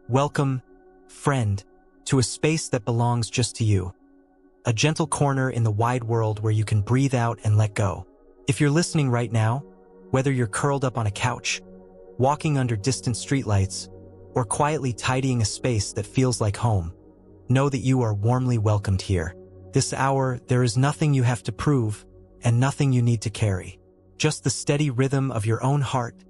Welcome, friend, to a space that belongs just to you. A gentle corner in the wide world where you can breathe out and let go. If you're listening right now, whether you're curled up on a couch, walking under distant streetlights, or quietly tidying a space that feels like home, know that you are warmly welcomed here. This hour, there is nothing you have to prove and nothing you need to carry. Just the steady rhythm of your own heart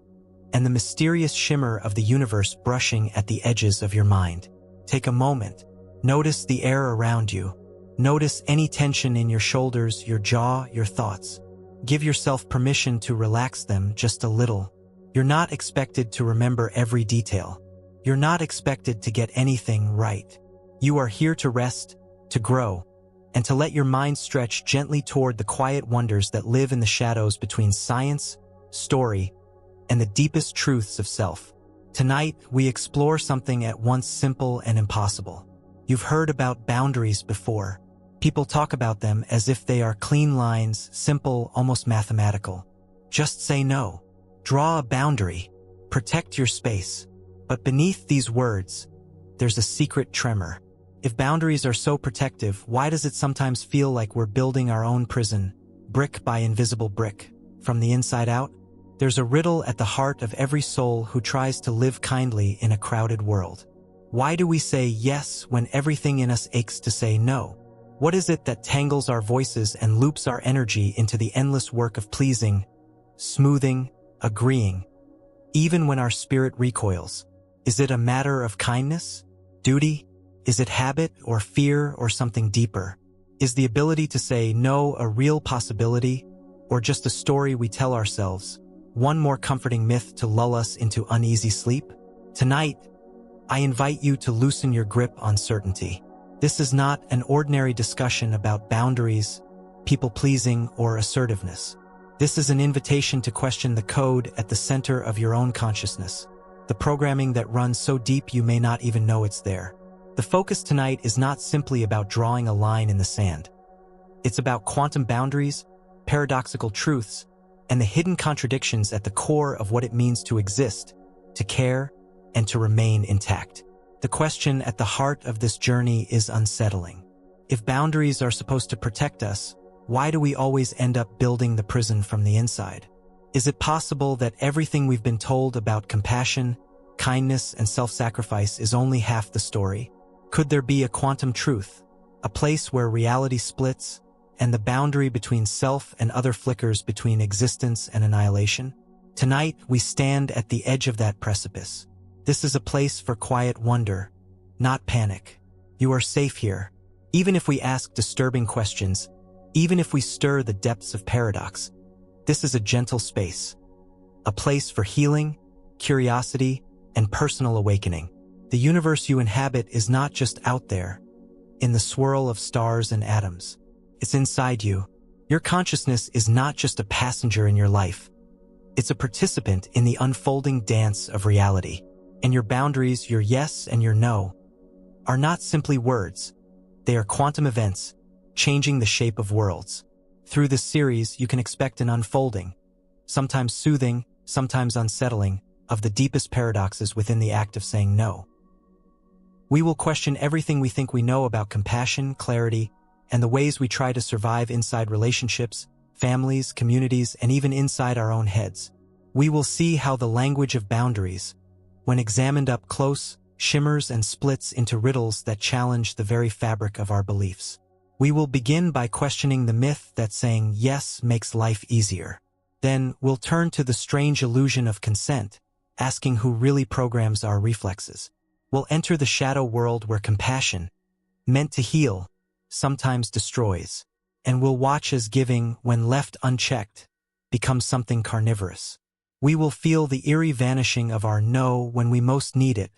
and the mysterious shimmer of the universe brushing at the edges of your mind. Take a moment. Notice the air around you. Notice any tension in your shoulders, your jaw, your thoughts. Give yourself permission to relax them just a little. You're not expected to remember every detail. You're not expected to get anything right. You are here to rest, to grow, and to let your mind stretch gently toward the quiet wonders that live in the shadows between science, story, and the deepest truths of self. Tonight, we explore something at once simple and impossible. You've heard about boundaries before. People talk about them as if they are clean lines, simple, almost mathematical. Just say no. Draw a boundary. Protect your space. But beneath these words, there's a secret tremor. If boundaries are so protective, why does it sometimes feel like we're building our own prison, brick by invisible brick? From the inside out, there's a riddle at the heart of every soul who tries to live kindly in a crowded world. Why do we say yes when everything in us aches to say no? What is it that tangles our voices and loops our energy into the endless work of pleasing, smoothing, agreeing, even when our spirit recoils? Is it a matter of kindness, duty? Is it habit or fear or something deeper? Is the ability to say no a real possibility or just a story we tell ourselves? One more comforting myth to lull us into uneasy sleep? Tonight, I invite you to loosen your grip on certainty. This is not an ordinary discussion about boundaries, people-pleasing, or assertiveness. This is an invitation to question the code at the center of your own consciousness, the programming that runs so deep you may not even know it's there. The focus tonight is not simply about drawing a line in the sand. It's about quantum boundaries, paradoxical truths, and the hidden contradictions at the core of what it means to exist, to care, and to remain intact. The question at the heart of this journey is unsettling. If boundaries are supposed to protect us, why do we always end up building the prison from the inside? Is it possible that everything we've been told about compassion, kindness, and self-sacrifice is only half the story? Could there be a quantum truth, a place where reality splits, and the boundary between self and other flickers between existence and annihilation? Tonight, we stand at the edge of that precipice. This is a place for quiet wonder, not panic. You are safe here, even if we ask disturbing questions, even if we stir the depths of paradox. This is a gentle space, a place for healing, curiosity, and personal awakening. The universe you inhabit is not just out there, in the swirl of stars and atoms. It's inside you. Your consciousness is not just a passenger in your life. It's a participant in the unfolding dance of reality. And your boundaries, your yes and your no, are not simply words. They are quantum events, changing the shape of worlds. Through this series, you can expect an unfolding, sometimes soothing, sometimes unsettling, of the deepest paradoxes within the act of saying no. We will question everything we think we know about compassion, clarity, and the ways we try to survive inside relationships, families, communities, and even inside our own heads. We will see how the language of boundaries, when examined up close, shimmers and splits into riddles that challenge the very fabric of our beliefs. We will begin by questioning the myth that saying yes makes life easier. Then we'll turn to the strange illusion of consent, asking who really programs our reflexes. We'll enter the shadow world where compassion, meant to heal, sometimes destroys. And we'll watch as giving, when left unchecked, becomes something carnivorous. We will feel the eerie vanishing of our no when we most need it,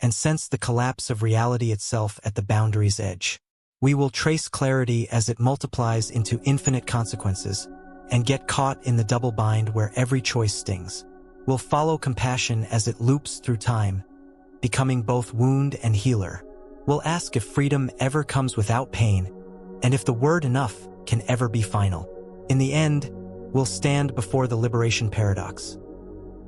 and sense the collapse of reality itself at the boundary's edge. We will trace clarity as it multiplies into infinite consequences, and get caught in the double bind where every choice stings. We'll follow compassion as it loops through time, becoming both wound and healer. We'll ask if freedom ever comes without pain, and if the word enough can ever be final. In the end, we'll stand before the liberation paradox.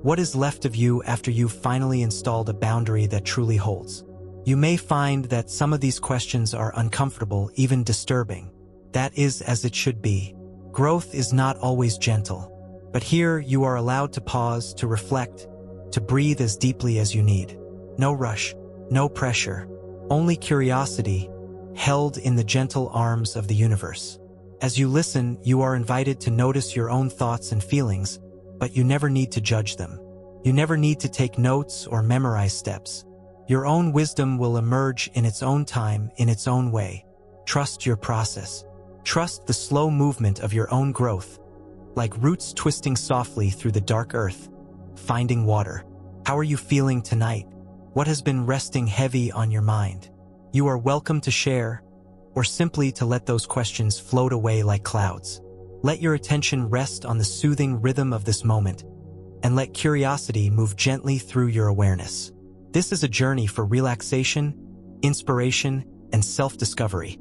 What is left of you after you've finally installed a boundary that truly holds? You may find that some of these questions are uncomfortable, even disturbing. That is as it should be. Growth is not always gentle. But here you are allowed to pause, to reflect, to breathe as deeply as you need. No rush, no pressure, only curiosity, held in the gentle arms of the universe. As you listen, you are invited to notice your own thoughts and feelings, but you never need to judge them. You never need to take notes or memorize steps. Your own wisdom will emerge in its own time, in its own way. Trust your process. Trust the slow movement of your own growth, like roots twisting softly through the dark earth, finding water. How are you feeling tonight? What has been resting heavy on your mind? You are welcome to share, or simply to let those questions float away like clouds. Let your attention rest on the soothing rhythm of this moment, and let curiosity move gently through your awareness. This is a journey for relaxation, inspiration, and self-discovery.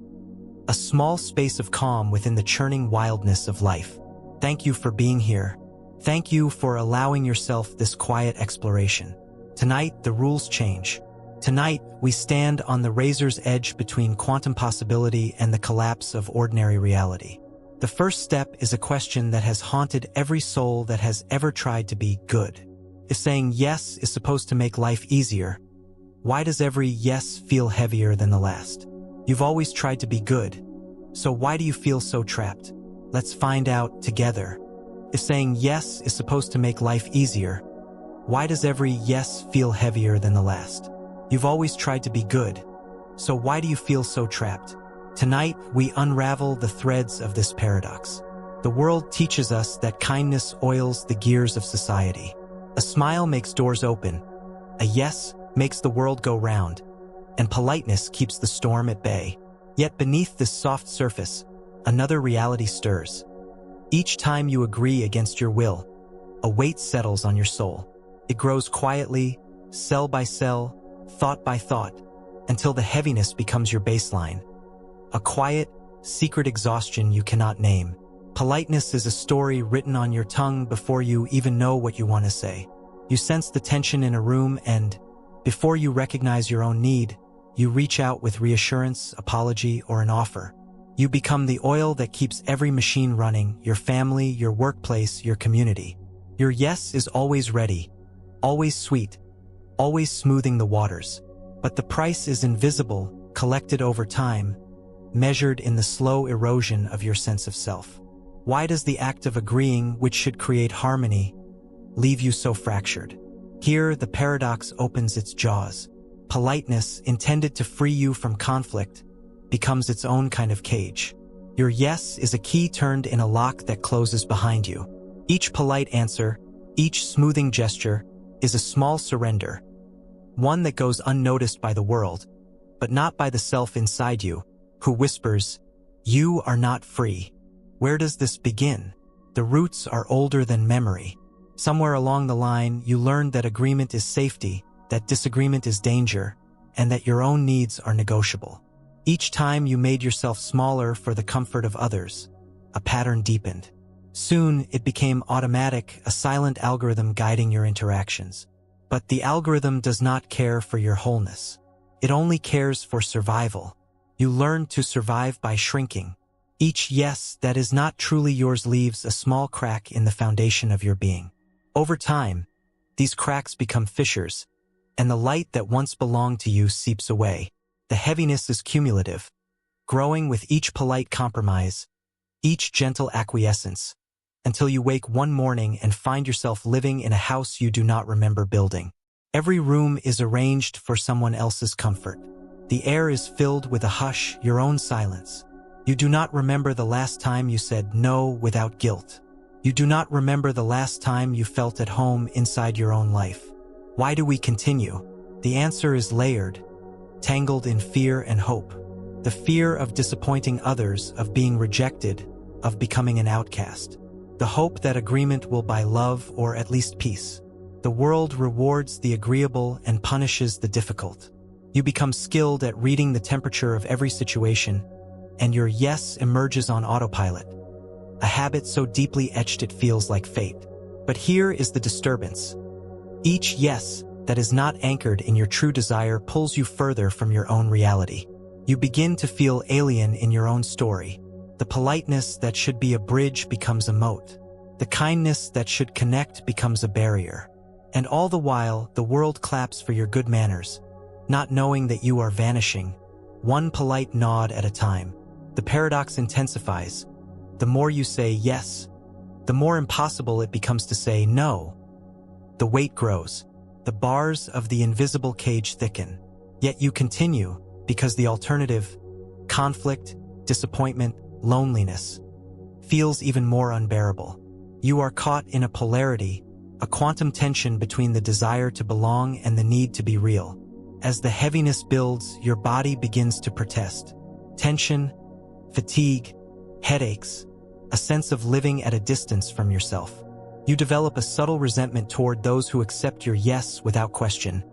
A small space of calm within the churning wildness of life. Thank you for being here. Thank you for allowing yourself this quiet exploration. Tonight, the rules change. Tonight, we stand on the razor's edge between quantum possibility and the collapse of ordinary reality. The first step is a question that has haunted every soul that has ever tried to be good. If saying yes is supposed to make life easier, why does every yes feel heavier than the last? You've always tried to be good, so why do you feel so trapped? Let's find out together. If saying yes is supposed to make life easier, why does every yes feel heavier than the last? You've always tried to be good, so why do you feel so trapped? Tonight, we unravel the threads of this paradox. The world teaches us that kindness oils the gears of society. A smile makes doors open, a yes makes the world go round, and politeness keeps the storm at bay. Yet beneath this soft surface, another reality stirs. Each time you agree against your will, a weight settles on your soul. It grows quietly, cell by cell, thought by thought, until the heaviness becomes your baseline. A quiet, secret exhaustion you cannot name. Politeness is a story written on your tongue before you even know what you want to say. You sense the tension in a room and, before you recognize your own need, you reach out with reassurance, apology, or an offer. You become the oil that keeps every machine running, your family, your workplace, your community. Your yes is always ready, always sweet, always smoothing the waters. But the price is invisible, collected over time, measured in the slow erosion of your sense of self. Why does the act of agreeing, which should create harmony, leave you so fractured? Here, the paradox opens its jaws. Politeness, intended to free you from conflict, becomes its own kind of cage. Your yes is a key turned in a lock that closes behind you. Each polite answer, each smoothing gesture, is a small surrender, one that goes unnoticed by the world, but not by the self inside you, who whispers, "You are not free." Where does this begin? The roots are older than memory. Somewhere along the line, you learned that agreement is safety, that disagreement is danger, and that your own needs are negotiable. Each time you made yourself smaller for the comfort of others, a pattern deepened. Soon, it became automatic, a silent algorithm guiding your interactions. But the algorithm does not care for your wholeness. It only cares for survival. You learn to survive by shrinking. Each yes that is not truly yours leaves a small crack in the foundation of your being. Over time, these cracks become fissures, and the light that once belonged to you seeps away. The heaviness is cumulative, growing with each polite compromise, each gentle acquiescence, until you wake one morning and find yourself living in a house you do not remember building. Every room is arranged for someone else's comfort. The air is filled with a hush, your own silence. You do not remember the last time you said no without guilt. You do not remember the last time you felt at home inside your own life. Why do we continue? The answer is layered, tangled in fear and hope. The fear of disappointing others, of being rejected, of becoming an outcast. The hope that agreement will buy love or at least peace. The world rewards the agreeable and punishes the difficult. You become skilled at reading the temperature of every situation, and your yes emerges on autopilot, a habit so deeply etched it feels like fate. But here is the disturbance. Each yes that is not anchored in your true desire pulls you further from your own reality. You begin to feel alien in your own story. The politeness that should be a bridge becomes a moat. The kindness that should connect becomes a barrier. And all the while, the world claps for your good manners, not knowing that you are vanishing, one polite nod at a time. The paradox intensifies. The more you say yes, the more impossible it becomes to say no. The weight grows. The bars of the invisible cage thicken. Yet you continue, because the alternative, conflict, disappointment, loneliness, feels even more unbearable. You are caught in a polarity, a quantum tension between the desire to belong and the need to be real. As the heaviness builds, your body begins to protest. Tension, fatigue, headaches, a sense of living at a distance from yourself. You develop a subtle resentment toward those who accept your yes without question,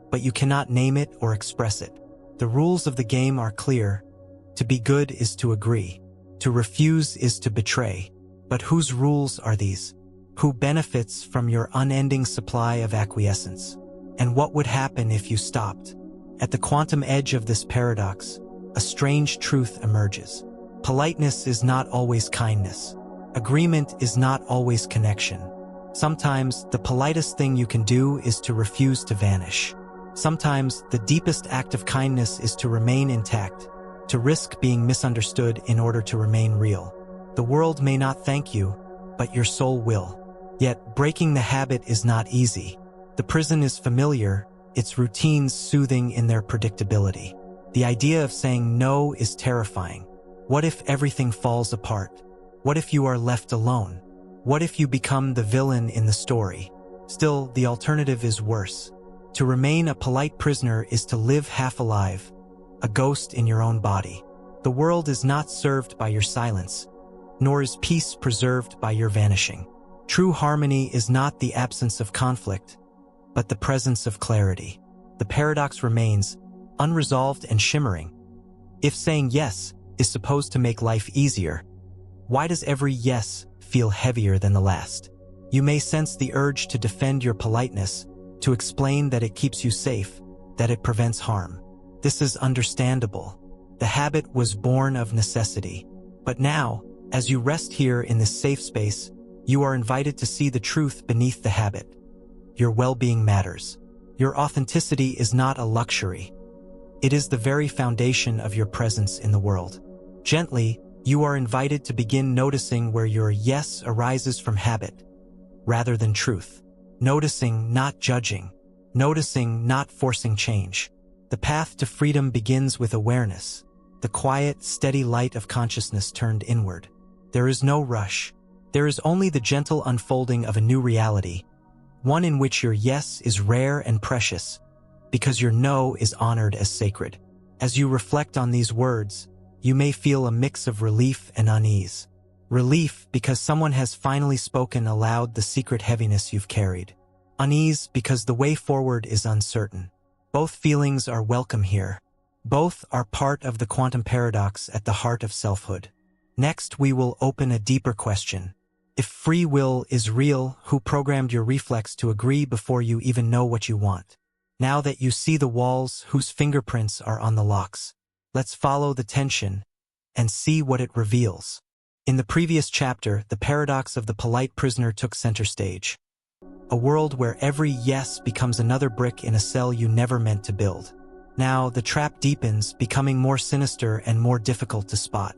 but you cannot name it or express it. The rules of the game are clear. To be good is to agree. To refuse is to betray. But whose rules are these? Who benefits from your unending supply of acquiescence? And what would happen if you stopped? At the quantum edge of this paradox, a strange truth emerges. Politeness is not always kindness. Agreement is not always connection. Sometimes the politest thing you can do is to refuse to vanish. Sometimes the deepest act of kindness is to remain intact, to risk being misunderstood in order to remain real. The world may not thank you, but your soul will. Yet breaking the habit is not easy. The prison is familiar, its routines soothing in their predictability. The idea of saying no is terrifying. What if everything falls apart? What if you are left alone? What if you become the villain in the story? Still, the alternative is worse. To remain a polite prisoner is to live half alive, a ghost in your own body. The world is not served by your silence, nor is peace preserved by your vanishing. True harmony is not the absence of conflict, but the presence of clarity. The paradox remains, unresolved and shimmering. If saying yes is supposed to make life easier, why does every yes feel heavier than the last? You may sense the urge to defend your politeness, to explain that it keeps you safe, that it prevents harm. This is understandable. The habit was born of necessity. But now, as you rest here in this safe space, you are invited to see the truth beneath the habit. Your well-being matters. Your authenticity is not a luxury. It is the very foundation of your presence in the world. Gently, you are invited to begin noticing where your yes arises from habit, rather than truth. Noticing, not judging. Noticing, not forcing change. The path to freedom begins with awareness, the quiet, steady light of consciousness turned inward. There is no rush. There is only the gentle unfolding of a new reality, one in which your yes is rare and precious, because your no is honored as sacred. As you reflect on these words, you may feel a mix of relief and unease. Relief because someone has finally spoken aloud the secret heaviness you've carried. Unease because the way forward is uncertain. Both feelings are welcome here. Both are part of the quantum paradox at the heart of selfhood. Next, we will open a deeper question. If free will is real, who programmed your reflex to agree before you even know what you want? Now that you see the walls, whose fingerprints are on the locks? Let's follow the tension and see what it reveals. In the previous chapter, the paradox of the polite prisoner took center stage. A world where every yes becomes another brick in a cell you never meant to build. Now, the trap deepens, becoming more sinister and more difficult to spot.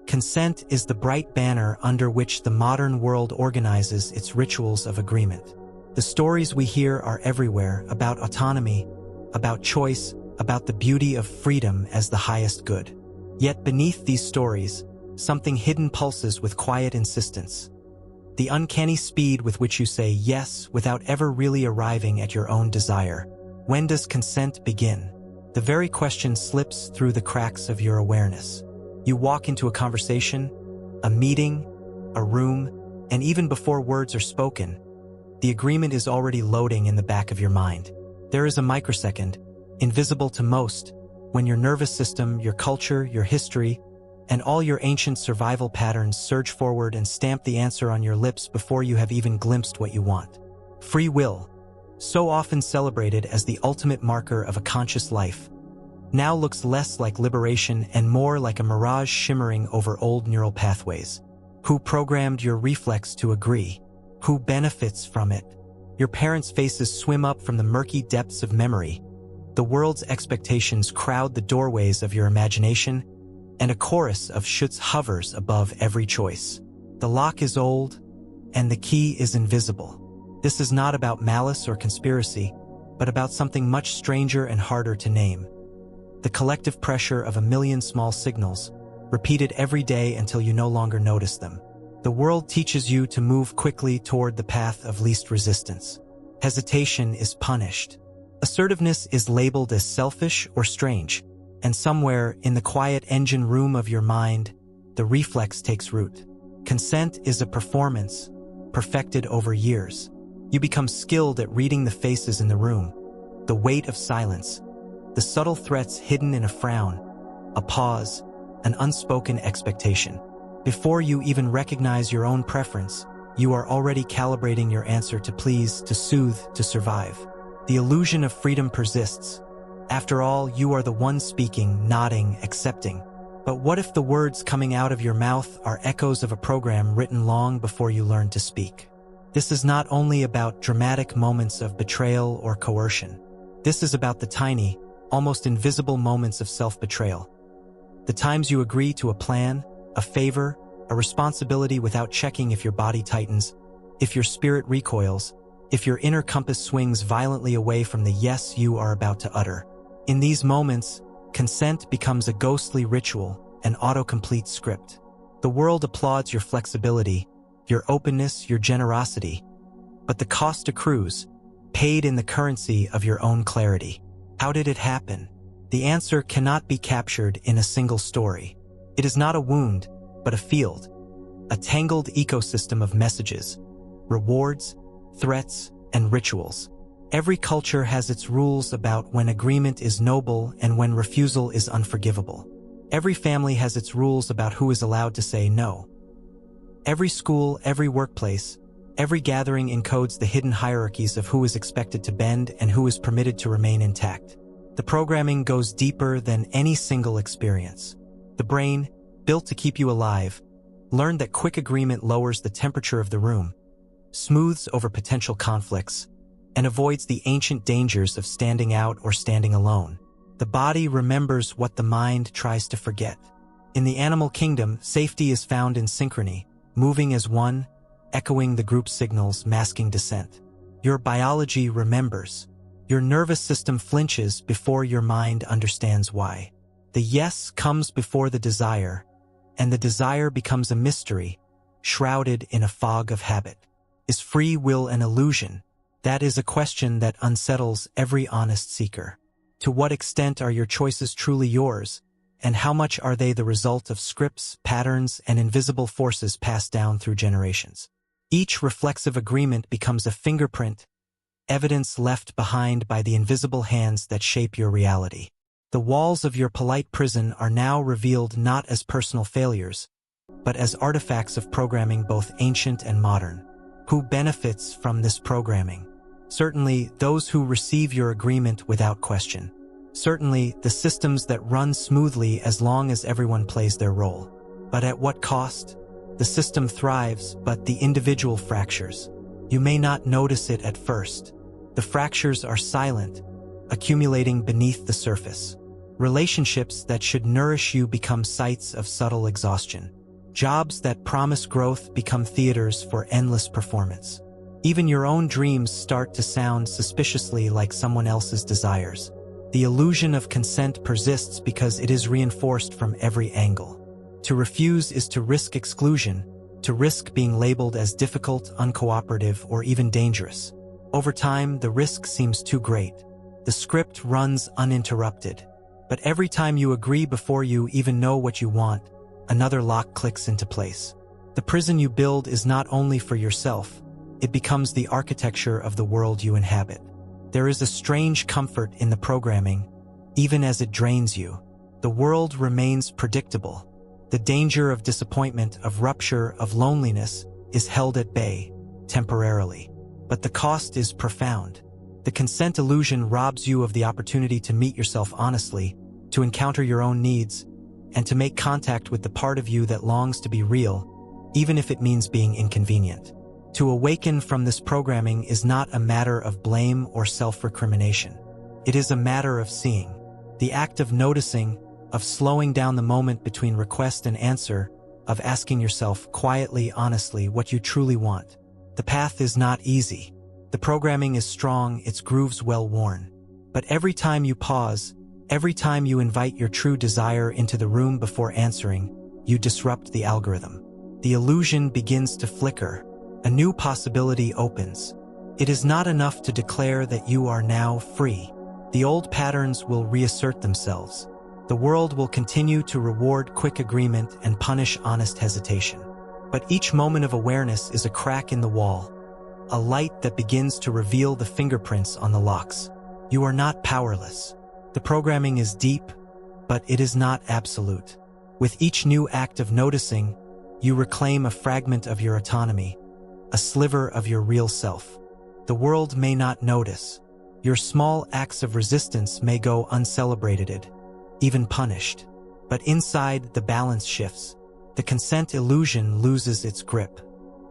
Consent is the bright banner under which the modern world organizes its rituals of agreement. The stories we hear are everywhere, about autonomy, about choice, about the beauty of freedom as the highest good. Yet beneath these stories, something hidden pulses with quiet insistence. The uncanny speed with which you say yes without ever really arriving at your own desire. When does consent begin? The very question slips through the cracks of your awareness. You walk into a conversation, a meeting, a room, and even before words are spoken, the agreement is already loading in the back of your mind. There is a microsecond, invisible to most, when your nervous system, your culture, your history, and all your ancient survival patterns surge forward and stamp the answer on your lips before you have even glimpsed what you want. Free will, so often celebrated as the ultimate marker of a conscious life, now looks less like liberation and more like a mirage shimmering over old neural pathways. Who programmed your reflex to agree? Who benefits from it? Your parents' faces swim up from the murky depths of memory. The world's expectations crowd the doorways of your imagination, and a chorus of shoulds hovers above every choice. The lock is old, and the key is invisible. This is not about malice or conspiracy, but about something much stranger and harder to name. The collective pressure of a million small signals, repeated every day until you no longer notice them. The world teaches you to move quickly toward the path of least resistance. Hesitation is punished. Assertiveness is labeled as selfish or strange, and somewhere in the quiet engine room of your mind, the reflex takes root. Consent is a performance, perfected over years. You become skilled at reading the faces in the room, the weight of silence, the subtle threats hidden in a frown, a pause, an unspoken expectation. Before you even recognize your own preference, you are already calibrating your answer to please, to soothe, to survive. The illusion of freedom persists. After all, you are the one speaking, nodding, accepting. But what if the words coming out of your mouth are echoes of a program written long before you learned to speak? This is not only about dramatic moments of betrayal or coercion. This is about the tiny, almost invisible moments of self-betrayal. The times you agree to a plan, a favor, a responsibility without checking if your body tightens, if your spirit recoils, if your inner compass swings violently away from the yes you are about to utter. In these moments, consent becomes a ghostly ritual, an autocomplete script. The world applauds your flexibility, your openness, your generosity, but the cost accrues, paid in the currency of your own clarity. How did it happen? The answer cannot be captured in a single story. It is not a wound, but a field, a tangled ecosystem of messages, rewards, threats, and rituals. Every culture has its rules about when agreement is noble and when refusal is unforgivable. Every family has its rules about who is allowed to say no. Every school, every workplace, every gathering encodes the hidden hierarchies of who is expected to bend and who is permitted to remain intact. The programming goes deeper than any single experience. The brain, built to keep you alive, learned that quick agreement lowers the temperature of the room, smooths over potential conflicts, and avoids the ancient dangers of standing out or standing alone. The body remembers what the mind tries to forget. In the animal kingdom, safety is found in synchrony, moving as one, echoing the group signals, masking dissent. Your biology remembers. Your nervous system flinches before your mind understands why. The yes comes before the desire, and the desire becomes a mystery, shrouded in a fog of habit. Is free will an illusion? That is a question that unsettles every honest seeker. To what extent are your choices truly yours, and how much are they the result of scripts, patterns, and invisible forces passed down through generations? Each reflexive agreement becomes a fingerprint, evidence left behind by the invisible hands that shape your reality. The walls of your polite prison are now revealed not as personal failures, but as artifacts of programming both ancient and modern. Who benefits from this programming? Certainly, those who receive your agreement without question. Certainly, the systems that run smoothly as long as everyone plays their role. But at what cost? The system thrives, but the individual fractures. You may not notice it at first. The fractures are silent, accumulating beneath the surface. Relationships that should nourish you become sites of subtle exhaustion. Jobs that promise growth become theaters for endless performance. Even your own dreams start to sound suspiciously like someone else's desires. The illusion of consent persists because it is reinforced from every angle. To refuse is to risk exclusion, to risk being labeled as difficult, uncooperative, or even dangerous. Over time, the risk seems too great. The script runs uninterrupted. But every time you agree before you even know what you want, another lock clicks into place. The prison you build is not only for yourself, it becomes the architecture of the world you inhabit. There is a strange comfort in the programming, even as it drains you. The world remains predictable. The danger of disappointment, of rupture, of loneliness is held at bay, temporarily. But the cost is profound. The consent illusion robs you of the opportunity to meet yourself honestly, to encounter your own needs, and to make contact with the part of you that longs to be real, even if it means being inconvenient. To awaken from this programming is not a matter of blame or self-recrimination. It is a matter of seeing. The act of noticing, of slowing down the moment between request and answer, of asking yourself quietly, honestly, what you truly want. The path is not easy. The programming is strong, its grooves well-worn. But every time you pause, every time you invite your true desire into the room before answering, you disrupt the algorithm. The illusion begins to flicker. A new possibility opens. It is not enough to declare that you are now free. The old patterns will reassert themselves. The world will continue to reward quick agreement and punish honest hesitation. But each moment of awareness is a crack in the wall, a light that begins to reveal the fingerprints on the locks. You are not powerless. The programming is deep, but it is not absolute. With each new act of noticing, you reclaim a fragment of your autonomy, a sliver of your real self. The world may not notice. Your small acts of resistance may go uncelebrated, even punished. But inside, the balance shifts. The consent illusion loses its grip.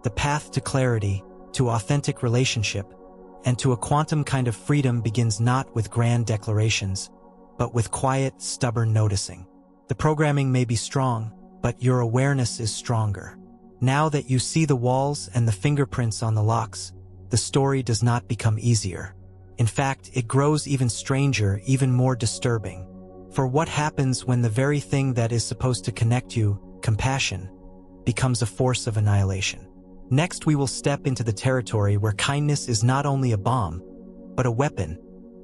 The path to clarity, to authentic relationship, and to a quantum kind of freedom begins not with grand declarations, but with quiet, stubborn noticing. The programming may be strong, but your awareness is stronger. Now that you see the walls and the fingerprints on the locks, the story does not become easier. In fact, it grows even stranger, even more disturbing. For what happens when the very thing that is supposed to connect you, compassion, becomes a force of annihilation? Next, we will step into the territory where kindness is not only a bomb, but a weapon,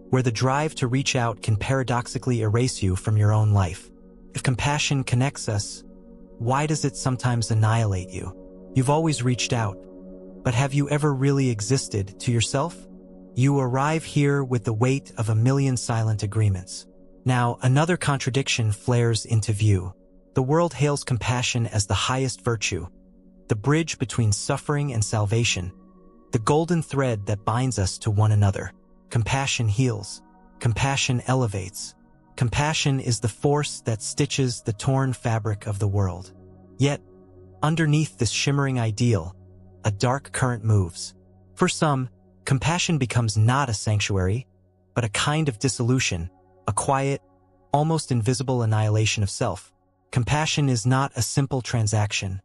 where the drive to reach out can paradoxically erase you from your own life. If compassion connects us, why does it sometimes annihilate you? You've always reached out, but have you ever really existed to yourself? You arrive here with the weight of a million silent agreements. Now, another contradiction flares into view. The world hails compassion as the highest virtue, the bridge between suffering and salvation, the golden thread that binds us to one another. Compassion heals. Compassion elevates. Compassion is the force that stitches the torn fabric of the world. Yet, underneath this shimmering ideal, a dark current moves. For some, compassion becomes not a sanctuary, but a kind of dissolution, a quiet, almost invisible annihilation of self. Compassion is not a simple transaction,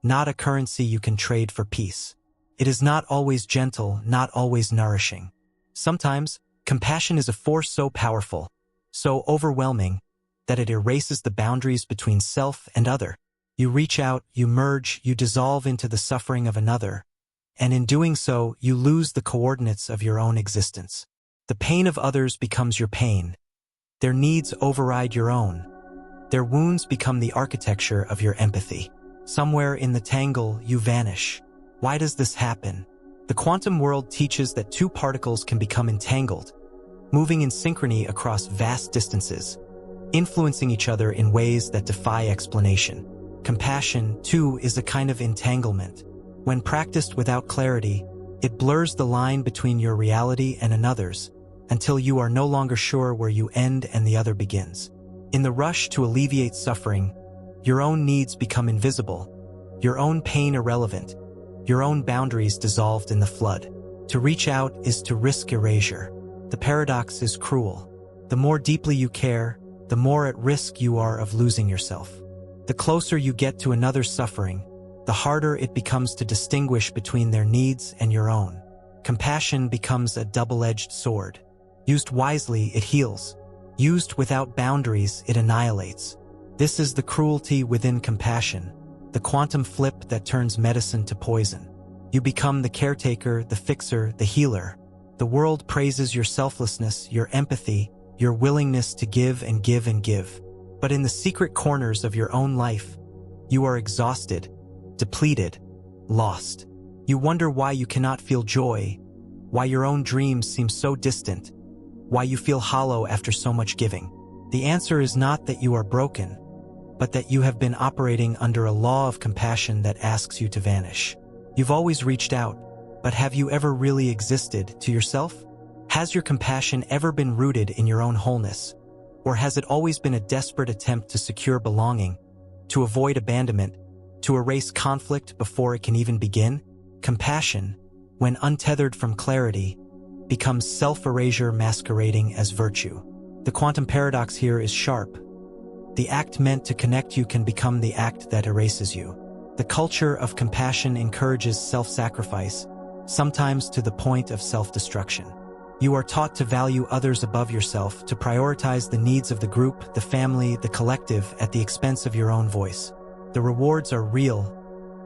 not a currency you can trade for peace. It is not always gentle, not always nourishing. Sometimes, compassion is a force so powerful, so overwhelming, that it erases the boundaries between self and other. You reach out, you merge, you dissolve into the suffering of another, and in doing so, you lose the coordinates of your own existence. The pain of others becomes your pain. Their needs override your own. Their wounds become the architecture of your empathy. Somewhere in the tangle, you vanish. Why does this happen? The quantum world teaches that two particles can become entangled, moving in synchrony across vast distances, influencing each other in ways that defy explanation. Compassion, too, is a kind of entanglement. When practiced without clarity, it blurs the line between your reality and another's, until you are no longer sure where you end and the other begins. In the rush to alleviate suffering, your own needs become invisible, your own pain irrelevant, your own boundaries dissolved in the flood. To reach out is to risk erasure. The paradox is cruel. The more deeply you care, the more at risk you are of losing yourself. The closer you get to another's suffering, the harder it becomes to distinguish between their needs and your own. Compassion becomes a double-edged sword. Used wisely, it heals. Used without boundaries, it annihilates. This is the cruelty within compassion, the quantum flip that turns medicine to poison. You become the caretaker, the fixer, the healer. The world praises your selflessness, your empathy, your willingness to give and give and give. But in the secret corners of your own life, you are exhausted, depleted, lost. You wonder why you cannot feel joy, why your own dreams seem so distant, why you feel hollow after so much giving. The answer is not that you are broken, but that you have been operating under a law of compassion that asks you to vanish. You've always reached out, but have you ever really existed to yourself? Has your compassion ever been rooted in your own wholeness? Or has it always been a desperate attempt to secure belonging, to avoid abandonment, to erase conflict before it can even begin? Compassion, when untethered from clarity, becomes self-erasure masquerading as virtue. The quantum paradox here is sharp. The act meant to connect you can become the act that erases you. The culture of compassion encourages self-sacrifice, sometimes to the point of self-destruction. You are taught to value others above yourself, to prioritize the needs of the group, the family, the collective at the expense of your own voice. The rewards are real: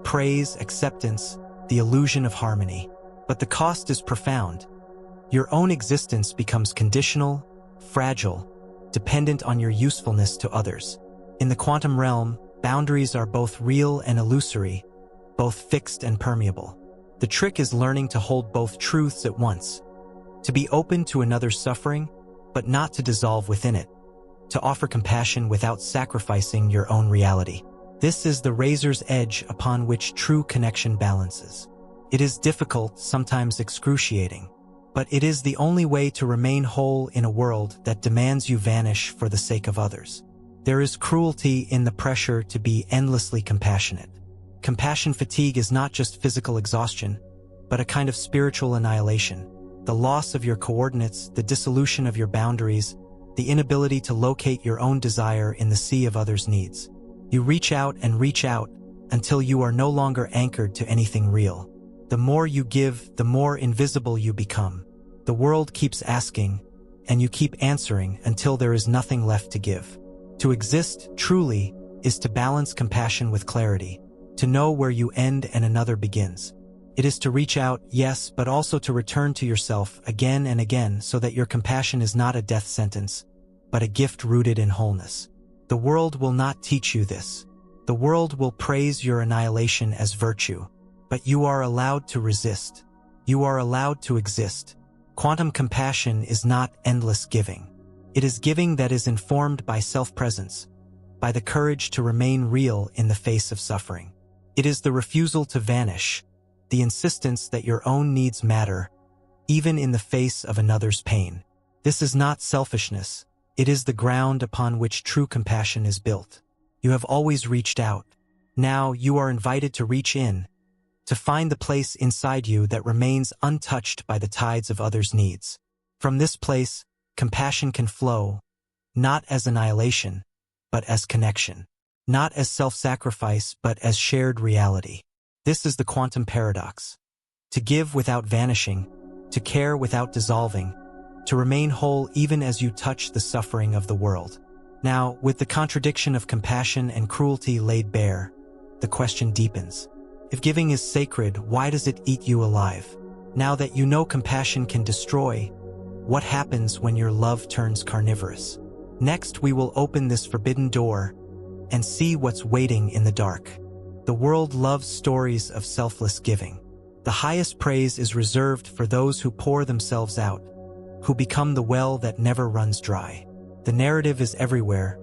praise, acceptance, the illusion of harmony. But the cost is profound. Your own existence becomes conditional, fragile, dependent on your usefulness to others. In the quantum realm, boundaries are both real and illusory, both fixed and permeable. The trick is learning to hold both truths at once. To be open to another's suffering, but not to dissolve within it. To offer compassion without sacrificing your own reality. This is the razor's edge upon which true connection balances. It is difficult, sometimes excruciating, but it is the only way to remain whole in a world that demands you vanish for the sake of others. There is cruelty in the pressure to be endlessly compassionate. Compassion fatigue is not just physical exhaustion, but a kind of spiritual annihilation. The loss of your coordinates, the dissolution of your boundaries, the inability to locate your own desire in the sea of others' needs. You reach out until you are no longer anchored to anything real. The more you give, the more invisible you become. The world keeps asking, and you keep answering until there is nothing left to give. To exist, truly, is to balance compassion with clarity, to know where you end and another begins. It is to reach out, yes, but also to return to yourself again and again so that your compassion is not a death sentence, but a gift rooted in wholeness. The world will not teach you this. The world will praise your annihilation as virtue, but you are allowed to resist. You are allowed to exist. Quantum compassion is not endless giving. It is giving that is informed by self-presence, by the courage to remain real in the face of suffering. It is the refusal to vanish, the insistence that your own needs matter, even in the face of another's pain. This is not selfishness. It is the ground upon which true compassion is built. You have always reached out. Now you are invited to reach in, to find the place inside you that remains untouched by the tides of others' needs. From this place, compassion can flow, not as annihilation, but as connection. Not as self-sacrifice, but as shared reality. This is the quantum paradox. To give without vanishing, to care without dissolving, to remain whole even as you touch the suffering of the world. Now, with the contradiction of compassion and cruelty laid bare, the question deepens. If giving is sacred, why does it eat you alive? Now that you know compassion can destroy, what happens when your love turns carniverous? Next, we will open this forbidden door and see what's waiting in the dark. The world loves stories of selfless giving. The highest praise is reserved for those who pour themselves out, who become the well that never runs dry. The narrative is everywhere.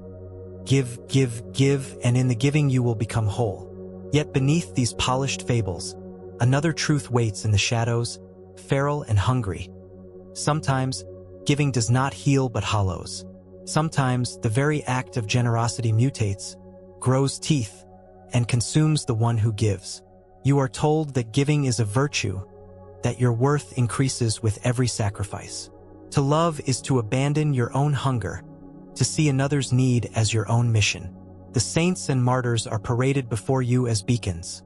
Give, give, give, and in the giving you will become whole. Yet beneath these polished fables, another truth waits in the shadows, feral and hungry. Sometimes, giving does not heal but hollows. Sometimes, the very act of generosity mutates, grows teeth, and consumes the one who gives. You are told that giving is a virtue, that your worth increases with every sacrifice. To love is to abandon your own hunger, to see another's need as your own mission. The saints and martyrs are paraded before you as beacons.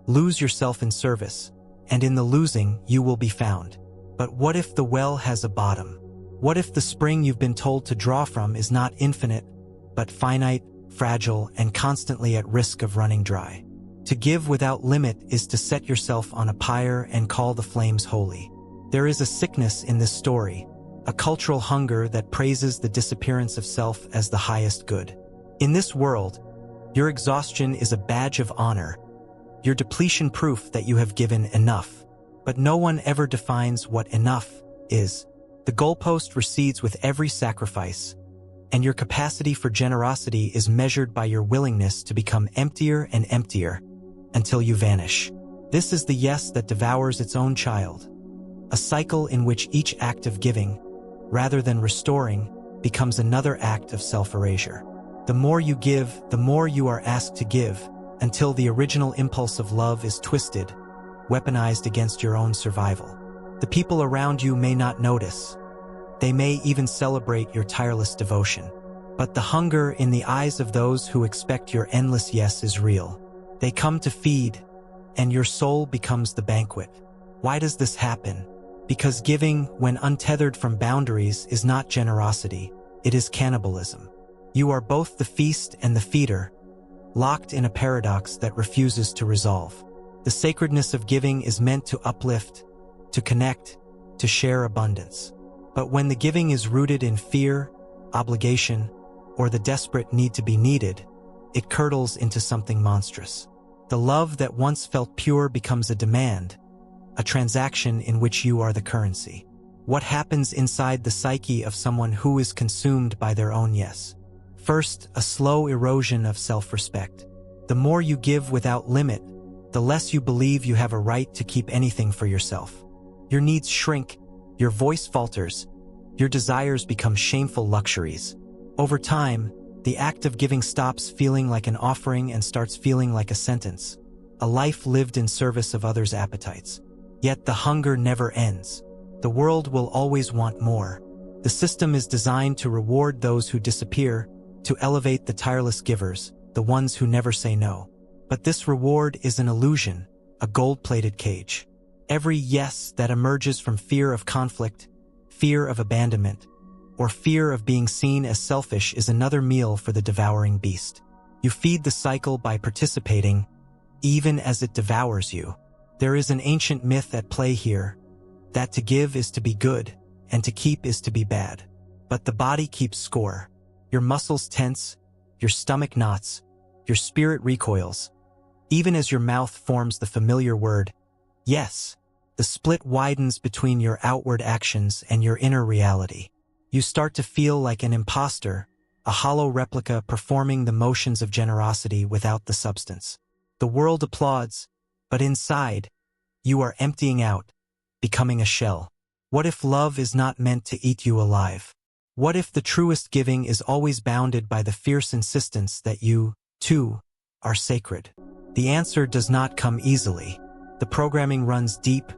Lose yourself in service, and in the losing you will be found. But what if the well has a bottom? What if the spring you've been told to draw from is not infinite, but finite, fragile, and constantly at risk of running dry? To give without limit is to set yourself on a pyre and call the flames holy. There is a sickness in this story, a cultural hunger that praises the disappearance of self as the highest good. In this world, your exhaustion is a badge of honor, your depletion proof that you have given enough. But no one ever defines what enough is. The goalpost recedes with every sacrifice, and your capacity for generosity is measured by your willingness to become emptier and emptier until you vanish. This is the yes that devours its own child. a cycle in which each act of giving, rather than restoring, becomes another act of self-erasure. The more you give, the more you are asked to give, until the original impulse of love is twisted, weaponized against your own survival. The people around you may not notice. They may even celebrate your tireless devotion. But the hunger in the eyes of those who expect your endless yes is real. They come to feed, and your soul becomes the banquet. Why does this happen? Because giving, when untethered from boundaries, is not generosity, it is cannibalism. You are both the feast and the feeder, locked in a paradox that refuses to resolve. The sacredness of giving is meant to uplift, to connect, to share abundance. But when the giving is rooted in fear, obligation, or the desperate need to be needed, it curdles into something monstrous. The love that once felt pure becomes a demand, a transaction in which you are the currency. What happens inside the psyche of someone who is consumed by their own yes? First, a slow erosion of self-respect. The more you give without limit, the less you believe you have a right to keep anything for yourself. Your needs shrink, your voice falters, your desires become shameful luxuries. Over time, the act of giving stops feeling like an offering and starts feeling like a sentence, a life lived in service of others' appetites. Yet the hunger never ends. The world will always want more. The system is designed to reward those who disappear, to elevate the tireless givers, the ones who never say no. But this reward is an illusion, a gold-plated cage. Every yes that emerges from fear of conflict, fear of abandonment, or fear of being seen as selfish is another meal for the devouring beast. You feed the cycle by participating, even as it devours you. There is an ancient myth at play here, that to give is to be good, and to keep is to be bad. But the body keeps score. Your muscles tense, your stomach knots, your spirit recoils. Even as your mouth forms the familiar word, yes, the split widens between your outward actions and your inner reality. You start to feel like an imposter, a hollow replica performing the motions of generosity without the substance. The world applauds, but inside, you are emptying out, becoming a shell. What if love is not meant to eat you alive? What if the truest giving is always bounded by the fierce insistence that you, too, are sacred? The answer does not come easily. The programming runs deep,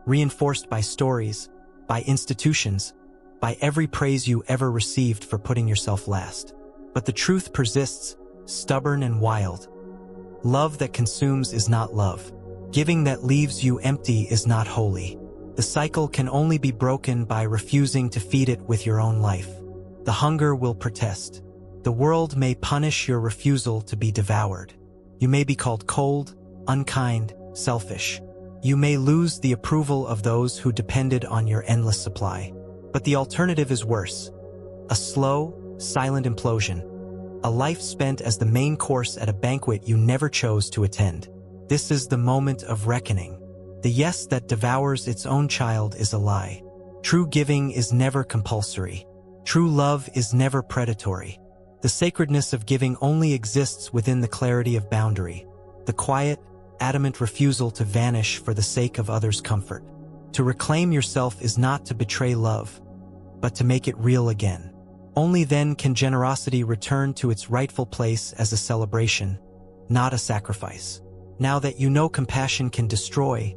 reinforced by stories, by institutions, by every praise you ever received for putting yourself last. But the truth persists, stubborn and wild. Love that consumes is not love. Giving that leaves you empty is not holy. The cycle can only be broken by refusing to feed it with your own life. The hunger will protest. The world may punish your refusal to be devoured. You may be called cold, unkind, selfish. You may lose the approval of those who depended on your endless supply. But the alternative is worse. A slow, silent implosion. A life spent as the main course at a banquet you never chose to attend. This is the moment of reckoning. The yes that devours its own child is a lie. True giving is never compulsory. True love is never predatory. The sacredness of giving only exists within the clarity of boundary, the quiet, adamant refusal to vanish for the sake of others' comfort. To reclaim yourself is not to betray love, but to make it real again. Only then can generosity return to its rightful place as a celebration, not a sacrifice. Now that you know compassion can destroy,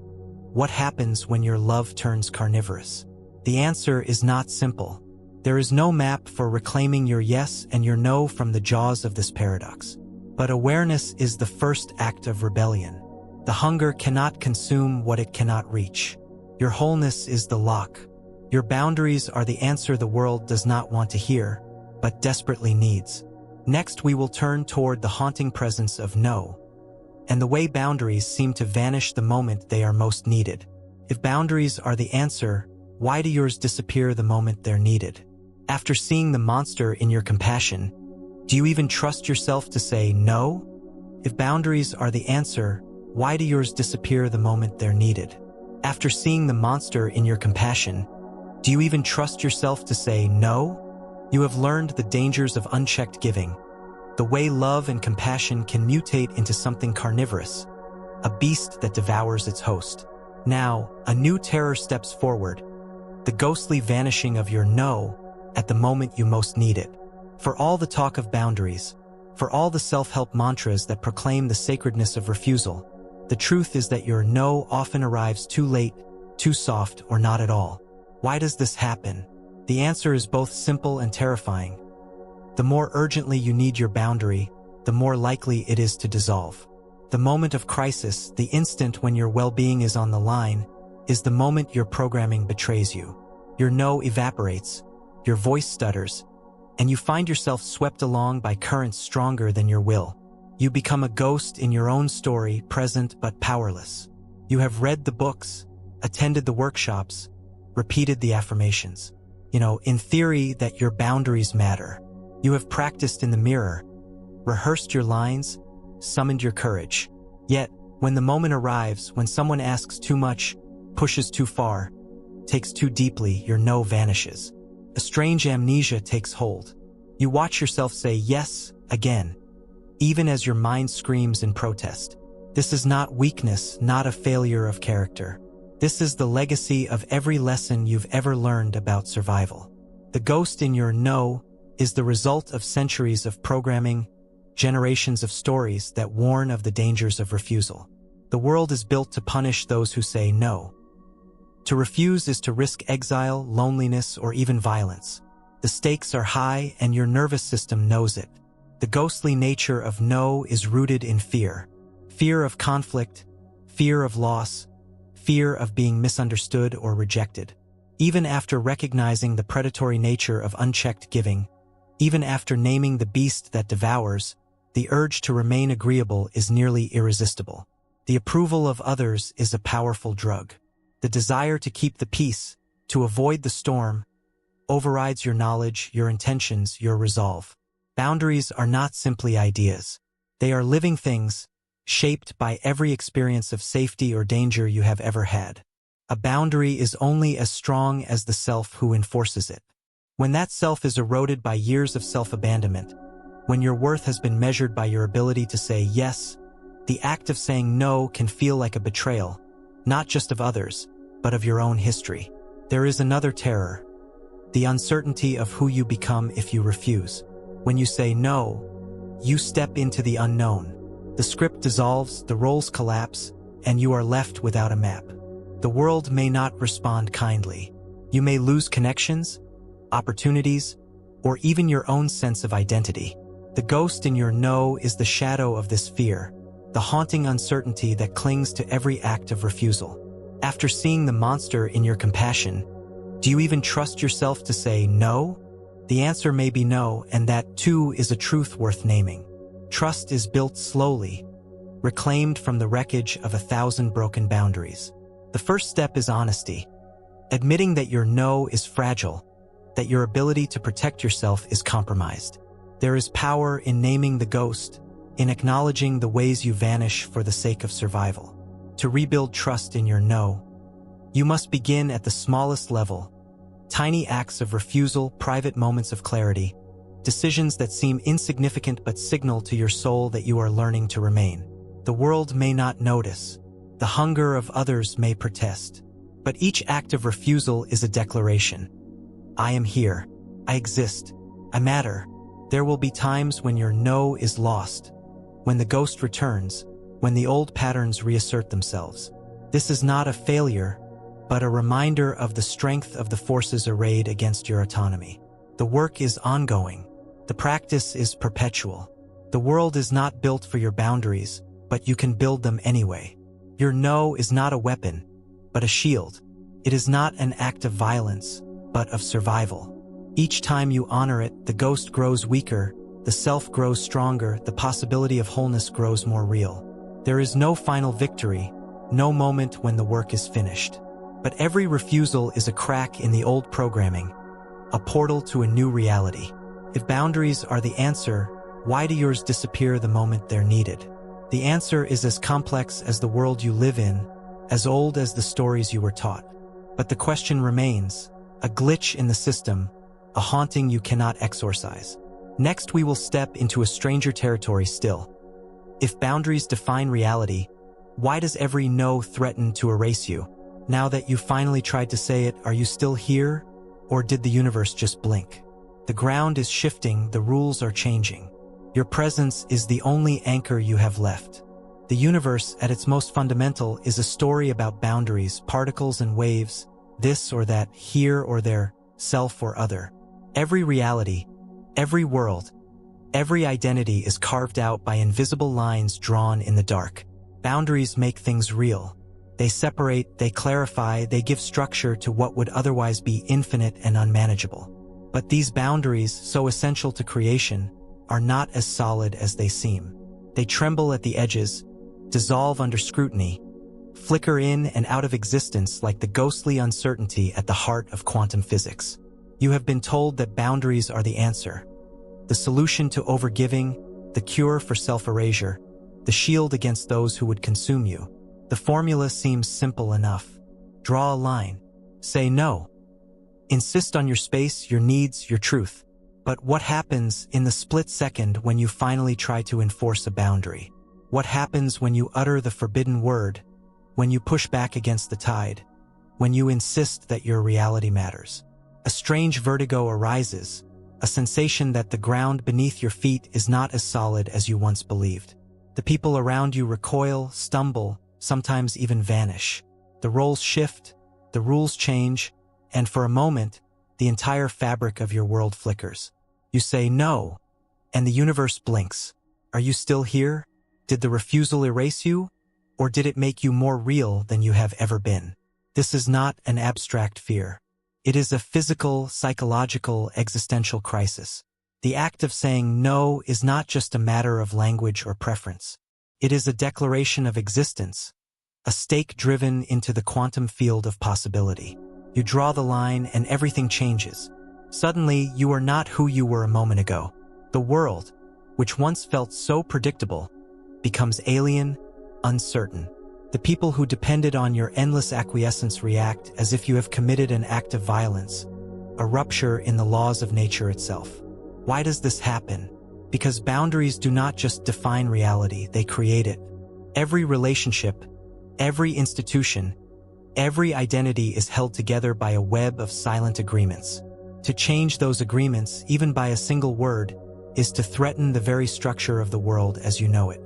what happens when your love turns carnivorous? The answer is not simple. There is no map for reclaiming your yes and your no from the jaws of this paradox. But awareness is the first act of rebellion. The hunger cannot consume what it cannot reach. Your wholeness is the lock. Your boundaries are the answer the world does not want to hear, but desperately needs. Next, we will turn toward the haunting presence of no, and the way boundaries seem to vanish the moment they are most needed. If boundaries are the answer, why do yours disappear the moment they're needed? After seeing the monster in your compassion, do you even trust yourself to say no? If boundaries are the answer, why do yours disappear the moment they're needed? After seeing the monster in your compassion, do you even trust yourself to say no? You have learned the dangers of unchecked giving, the way love and compassion can mutate into something carnivorous, a beast that devours its host. Now, a new terror steps forward, the ghostly vanishing of your no at the moment you most need it. For all the talk of boundaries, for all the self-help mantras that proclaim the sacredness of refusal, the truth is that your no often arrives too late, too soft, or not at all. Why does this happen? The answer is both simple and terrifying. The more urgently you need your boundary, the more likely it is to dissolve. The moment of crisis, the instant when your well-being is on the line, is the moment your programming betrays you. Your no evaporates, your voice stutters, and you find yourself swept along by currents stronger than your will. You become a ghost in your own story, present but powerless. You have read the books, attended the workshops, repeated the affirmations. In theory that your boundaries matter. You have practiced in the mirror, rehearsed your lines, summoned your courage. Yet, when the moment arrives, when someone asks too much, pushes too far, takes too deeply, your no vanishes. A strange amnesia takes hold. You watch yourself say yes again, even as your mind screams in protest. This is not weakness, not a failure of character. This is the legacy of every lesson you've ever learned about survival. The ghost in your no is the result of centuries of programming, generations of stories that warn of the dangers of refusal. The world is built to punish those who say no. To refuse is to risk exile, loneliness, or even violence. The stakes are high and your nervous system knows it. The ghostly nature of no is rooted in fear. Fear of conflict, fear of loss, fear of being misunderstood or rejected. Even after recognizing the predatory nature of unchecked giving, even after naming the beast that devours, the urge to remain agreeable is nearly irresistible. The approval of others is a powerful drug. The desire to keep the peace, to avoid the storm, overrides your knowledge, your intentions, your resolve. Boundaries are not simply ideas. They are living things, shaped by every experience of safety or danger you have ever had. A boundary is only as strong as the self who enforces it. When that self is eroded by years of self-abandonment, when your worth has been measured by your ability to say yes, the act of saying no can feel like a betrayal, not just of others, but of your own history. There is another terror, the uncertainty of who you become if you refuse. When you say no, you step into the unknown. The script dissolves, the roles collapse, and you are left without a map. The world may not respond kindly. You may lose connections, opportunities, or even your own sense of identity. The ghost in your no is the shadow of this fear, the haunting uncertainty that clings to every act of refusal. After seeing the monster in your compassion, do you even trust yourself to say no? The answer may be no, and that too is a truth worth naming. Trust is built slowly, reclaimed from the wreckage of 1,000 broken boundaries. The first step is honesty, admitting that your no is fragile, that your ability to protect yourself is compromised. There is power in naming the ghost, in acknowledging the ways you vanish for the sake of survival. To rebuild trust in your no, you must begin at the smallest level. Tiny acts of refusal, private moments of clarity, decisions that seem insignificant but signal to your soul that you are learning to remain. The world may not notice. The hunger of others may protest. But each act of refusal is a declaration. I am here. I exist. I matter. There will be times when your no is lost, when the ghost returns, when the old patterns reassert themselves. This is not a failure, but a reminder of the strength of the forces arrayed against your autonomy. The work is ongoing. The practice is perpetual. The world is not built for your boundaries, but you can build them anyway. Your no is not a weapon, but a shield. It is not an act of violence, but of survival. Each time you honor it, the ghost grows weaker, the self grows stronger, the possibility of wholeness grows more real. There is no final victory, no moment when the work is finished. But every refusal is a crack in the old programming, a portal to a new reality. If boundaries are the answer, why do yours disappear the moment they're needed? The answer is as complex as the world you live in, as old as the stories you were taught. But the question remains, a glitch in the system, a haunting you cannot exorcise. Next, we will step into a stranger territory still. If boundaries define reality, Why does every no threaten to erase you? Now that you finally tried to say it, are you still here? Or did the universe just blink? The ground is shifting, the rules are changing. Your presence is the only anchor you have left. The universe, at its most fundamental, is a story about boundaries, particles and waves, this or that, here or there, self or other. Every reality, every world, every identity is carved out by invisible lines drawn in the dark. Boundaries make things real. They separate, they clarify, they give structure to what would otherwise be infinite and unmanageable. But these boundaries, so essential to creation, are not as solid as they seem. They tremble at the edges, dissolve under scrutiny, flicker in and out of existence like the ghostly uncertainty at the heart of quantum physics. You have been told that boundaries are the answer, the solution to overgiving, the cure for self-erasure, the shield against those who would consume you. The formula seems simple enough. Draw a line. Say no. Insist on your space, your needs, your truth. But what happens in the split second when you finally try to enforce a boundary? What happens when you utter the forbidden word, when you push back against the tide, when you insist that your reality matters? A strange vertigo arises, a sensation that the ground beneath your feet is not as solid as you once believed. The people around you recoil, stumble, sometimes even vanish. The roles shift, the rules change, and for a moment, the entire fabric of your world flickers. You say no, and the universe blinks. Are you still here? Did the refusal erase you, or did it make you more real than you have ever been? This is not an abstract fear. It is a physical, psychological, existential crisis. The act of saying no is not just a matter of language or preference. It is a declaration of existence, a stake driven into the quantum field of possibility. You draw the line and everything changes. Suddenly, you are not who you were a moment ago. The world, which once felt so predictable, becomes alien, uncertain. The people who depended on your endless acquiescence react as if you have committed an act of violence, a rupture in the laws of nature itself. Why does this happen? Because boundaries do not just define reality, they create it. Every relationship, every institution, every identity is held together by a web of silent agreements. To change those agreements, even by a single word, is to threaten the very structure of the world as you know it.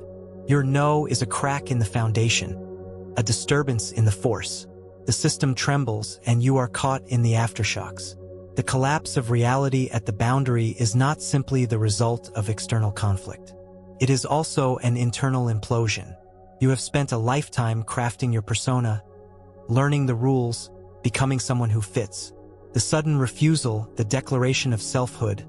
Your no is a crack in the foundation, a disturbance in the force. The system trembles and you are caught in the aftershocks. The collapse of reality at the boundary is not simply the result of external conflict. It is also an internal implosion. You have spent a lifetime crafting your persona, learning the rules, becoming someone who fits. The sudden refusal, the declaration of selfhood,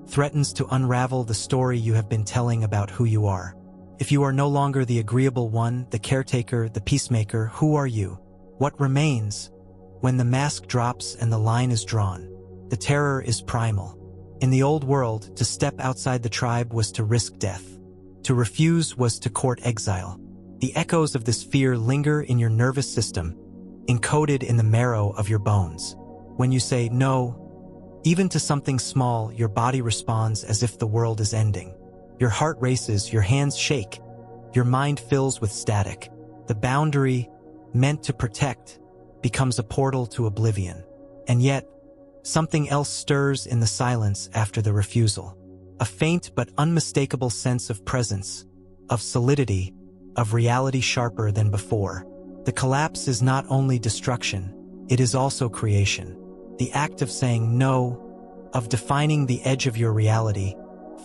threatens to unravel the story you have been telling about who you are. If you are no longer the agreeable one, the caretaker, the peacemaker, who are you? What remains? When the mask drops and the line is drawn, the terror is primal. In the old world, to step outside the tribe was to risk death. To refuse was to court exile. The echoes of this fear linger in your nervous system, encoded in the marrow of your bones. When you say no, even to something small, your body responds as if the world is ending. Your heart races, your hands shake, your mind fills with static. The boundary, meant to protect, becomes a portal to oblivion. And yet, something else stirs in the silence after the refusal. A faint but unmistakable sense of presence, of solidity, of reality sharper than before. The collapse is not only destruction, it is also creation. The act of saying no, of defining the edge of your reality,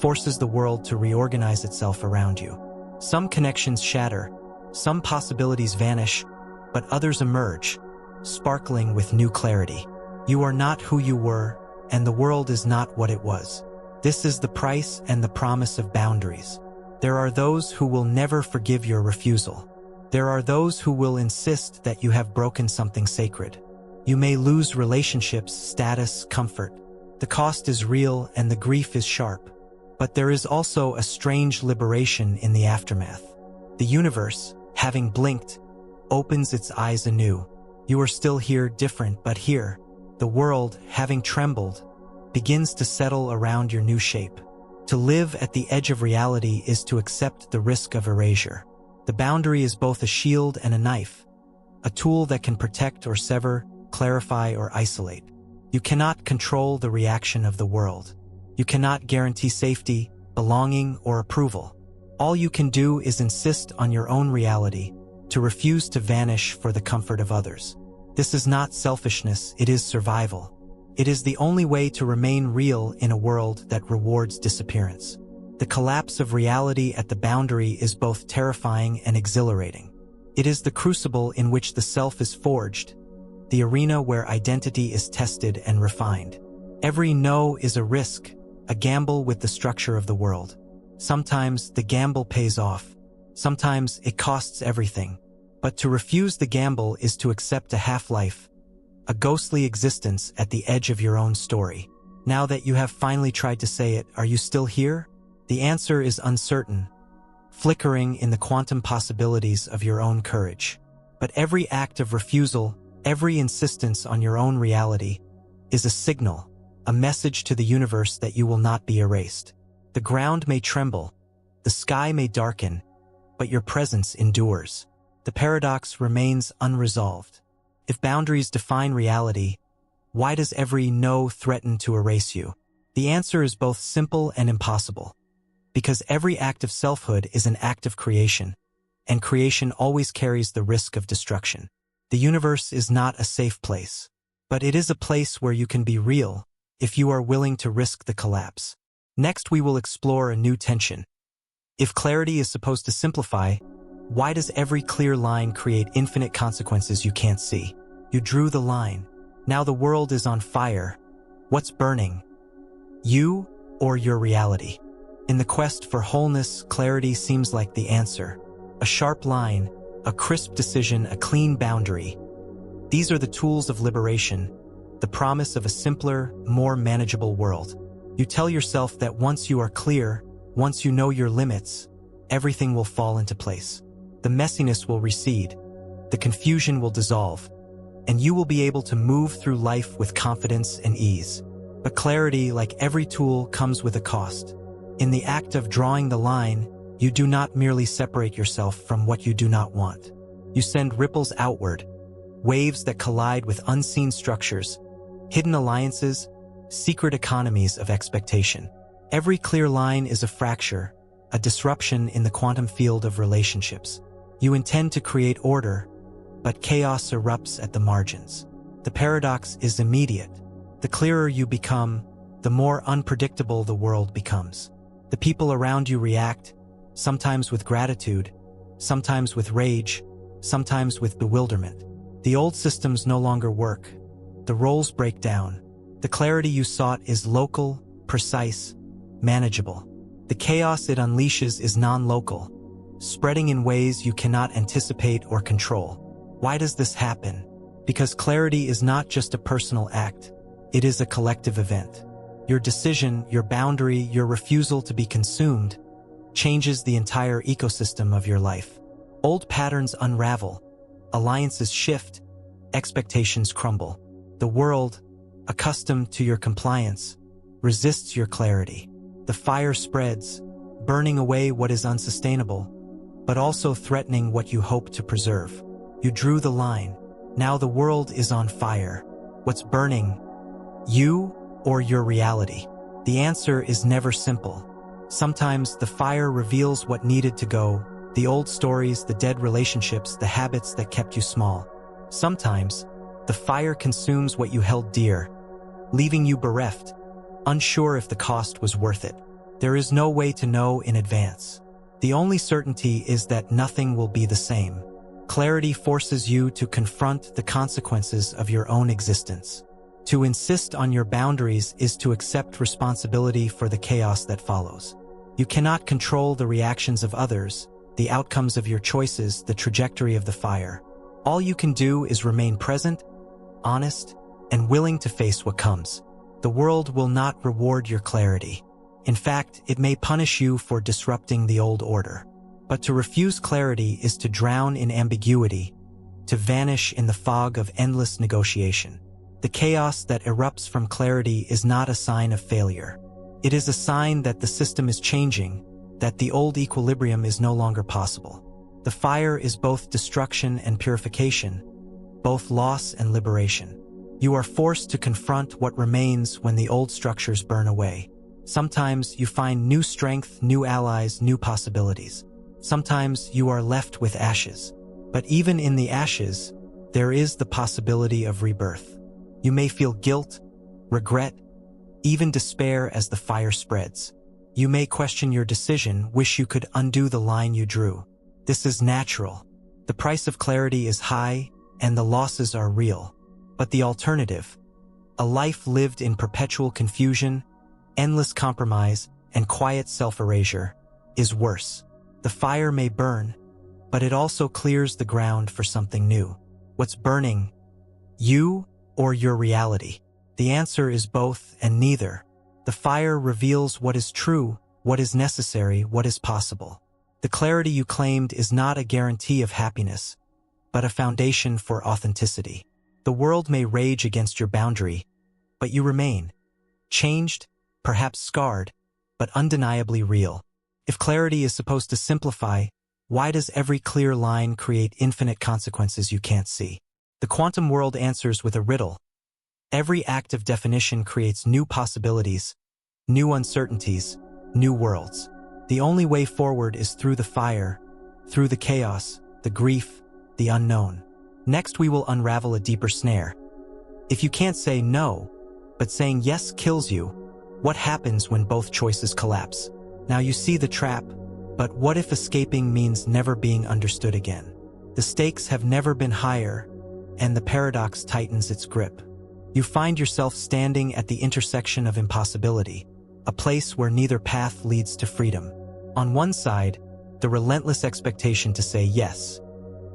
forces the world to reorganize itself around you. Some connections shatter, some possibilities vanish, but others emerge, sparkling with new clarity. You are not who you were, and the world is not what it was. This is the price and the promise of boundaries. There are those who will never forgive your refusal. There are those who will insist that you have broken something sacred. You may lose relationships, status, comfort. The cost is real and the grief is sharp. But there is also a strange liberation in the aftermath. The universe, having blinked, opens its eyes anew. You are still here, different, but here. The world, having trembled, begins to settle around your new shape. To live at the edge of reality is to accept the risk of erasure. The boundary is both a shield and a knife, a tool that can protect or sever, clarify or isolate. You cannot control the reaction of the world. You cannot guarantee safety, belonging, or approval. All you can do is insist on your own reality, to refuse to vanish for the comfort of others. This is not selfishness, it is survival. It is the only way to remain real in a world that rewards disappearance. The collapse of reality at the boundary is both terrifying and exhilarating. It is the crucible in which the self is forged, the arena where identity is tested and refined. Every no is a risk, a gamble with the structure of the world. Sometimes the gamble pays off. Sometimes it costs everything. But to refuse the gamble is to accept a half-life, a ghostly existence at the edge of your own story. Now that you have finally tried to say it, are you still here? The answer is uncertain, flickering in the quantum possibilities of your own courage. But every act of refusal, every insistence on your own reality, is a signal, a message to the universe that you will not be erased. The ground may tremble, the sky may darken, but your presence endures. The paradox remains unresolved. If boundaries define reality, why does every no threaten to erase you? The answer is both simple and impossible. Because every act of selfhood is an act of creation, and creation always carries the risk of destruction. The universe is not a safe place, but it is a place where you can be real if you are willing to risk the collapse. Next, we will explore a new tension. If clarity is supposed to simplify, why does every clear line create infinite consequences you can't see? You drew the line. Now the world is on fire. What's burning? You or your reality? In the quest for wholeness, clarity seems like the answer. A sharp line, a crisp decision, a clean boundary. These are the tools of liberation, the promise of a simpler, more manageable world. You tell yourself that once you are clear, once you know your limits, everything will fall into place. The messiness will recede, the confusion will dissolve, and you will be able to move through life with confidence and ease. But clarity, like every tool, comes with a cost. In the act of drawing the line, you do not merely separate yourself from what you do not want. You send ripples outward, waves that collide with unseen structures, hidden alliances, secret economies of expectation. Every clear line is a fracture, a disruption in the quantum field of relationships. You intend to create order, but chaos erupts at the margins. The paradox is immediate. The clearer you become, the more unpredictable the world becomes. The people around you react, sometimes with gratitude, sometimes with rage, sometimes with bewilderment. The old systems no longer work. The roles break down. The clarity you sought is local, precise, manageable. The chaos it unleashes is non-local, spreading in ways you cannot anticipate or control. Why does this happen? Because clarity is not just a personal act. It is a collective event. Your decision, your boundary, your refusal to be consumed changes the entire ecosystem of your life. Old patterns unravel, alliances shift, expectations crumble. The world, accustomed to your compliance, resists your clarity. The fire spreads, burning away what is unsustainable, but also threatening what you hope to preserve. You drew the line. Now the world is on fire. What's burning? You or your reality? The answer is never simple. Sometimes the fire reveals what needed to go, the old stories, the dead relationships, the habits that kept you small. Sometimes the fire consumes what you held dear, leaving you bereft, unsure if the cost was worth it. There is no way to know in advance. The only certainty is that nothing will be the same. Clarity forces you to confront the consequences of your own existence. To insist on your boundaries is to accept responsibility for the chaos that follows. You cannot control the reactions of others, the outcomes of your choices, the trajectory of the fire. All you can do is remain present, honest, and willing to face what comes. The world will not reward your clarity. In fact, it may punish you for disrupting the old order. But to refuse clarity is to drown in ambiguity, to vanish in the fog of endless negotiation. The chaos that erupts from clarity is not a sign of failure. It is a sign that the system is changing, that the old equilibrium is no longer possible. The fire is both destruction and purification, both loss and liberation. You are forced to confront what remains when the old structures burn away. Sometimes you find new strength, new allies, new possibilities. Sometimes you are left with ashes. But even in the ashes, there is the possibility of rebirth. You may feel guilt, regret, even despair as the fire spreads. You may question your decision, wish you could undo the line you drew. This is natural. The price of clarity is high, and the losses are real. But the alternative, a life lived in perpetual confusion, endless compromise, and quiet self-erasure, is worse. The fire may burn, but it also clears the ground for something new. What's burning? You or your reality? The answer is both and neither. The fire reveals what is true, what is necessary, what is possible. The clarity you claimed is not a guarantee of happiness, but a foundation for authenticity. The world may rage against your boundary, but you remain. Changed, perhaps scarred, but undeniably real. If clarity is supposed to simplify, why does every clear line create infinite consequences you can't see? The quantum world answers with a riddle. Every active definition creates new possibilities, new uncertainties, new worlds. The only way forward is through the fire, through the chaos, the grief, the unknown. Next, we will unravel a deeper snare. If you can't say no, but saying yes kills you, what happens when both choices collapse? Now you see the trap, but what if escaping means never being understood again? The stakes have never been higher, and the paradox tightens its grip. You find yourself standing at the intersection of impossibility, a place where neither path leads to freedom. On one side, the relentless expectation to say yes,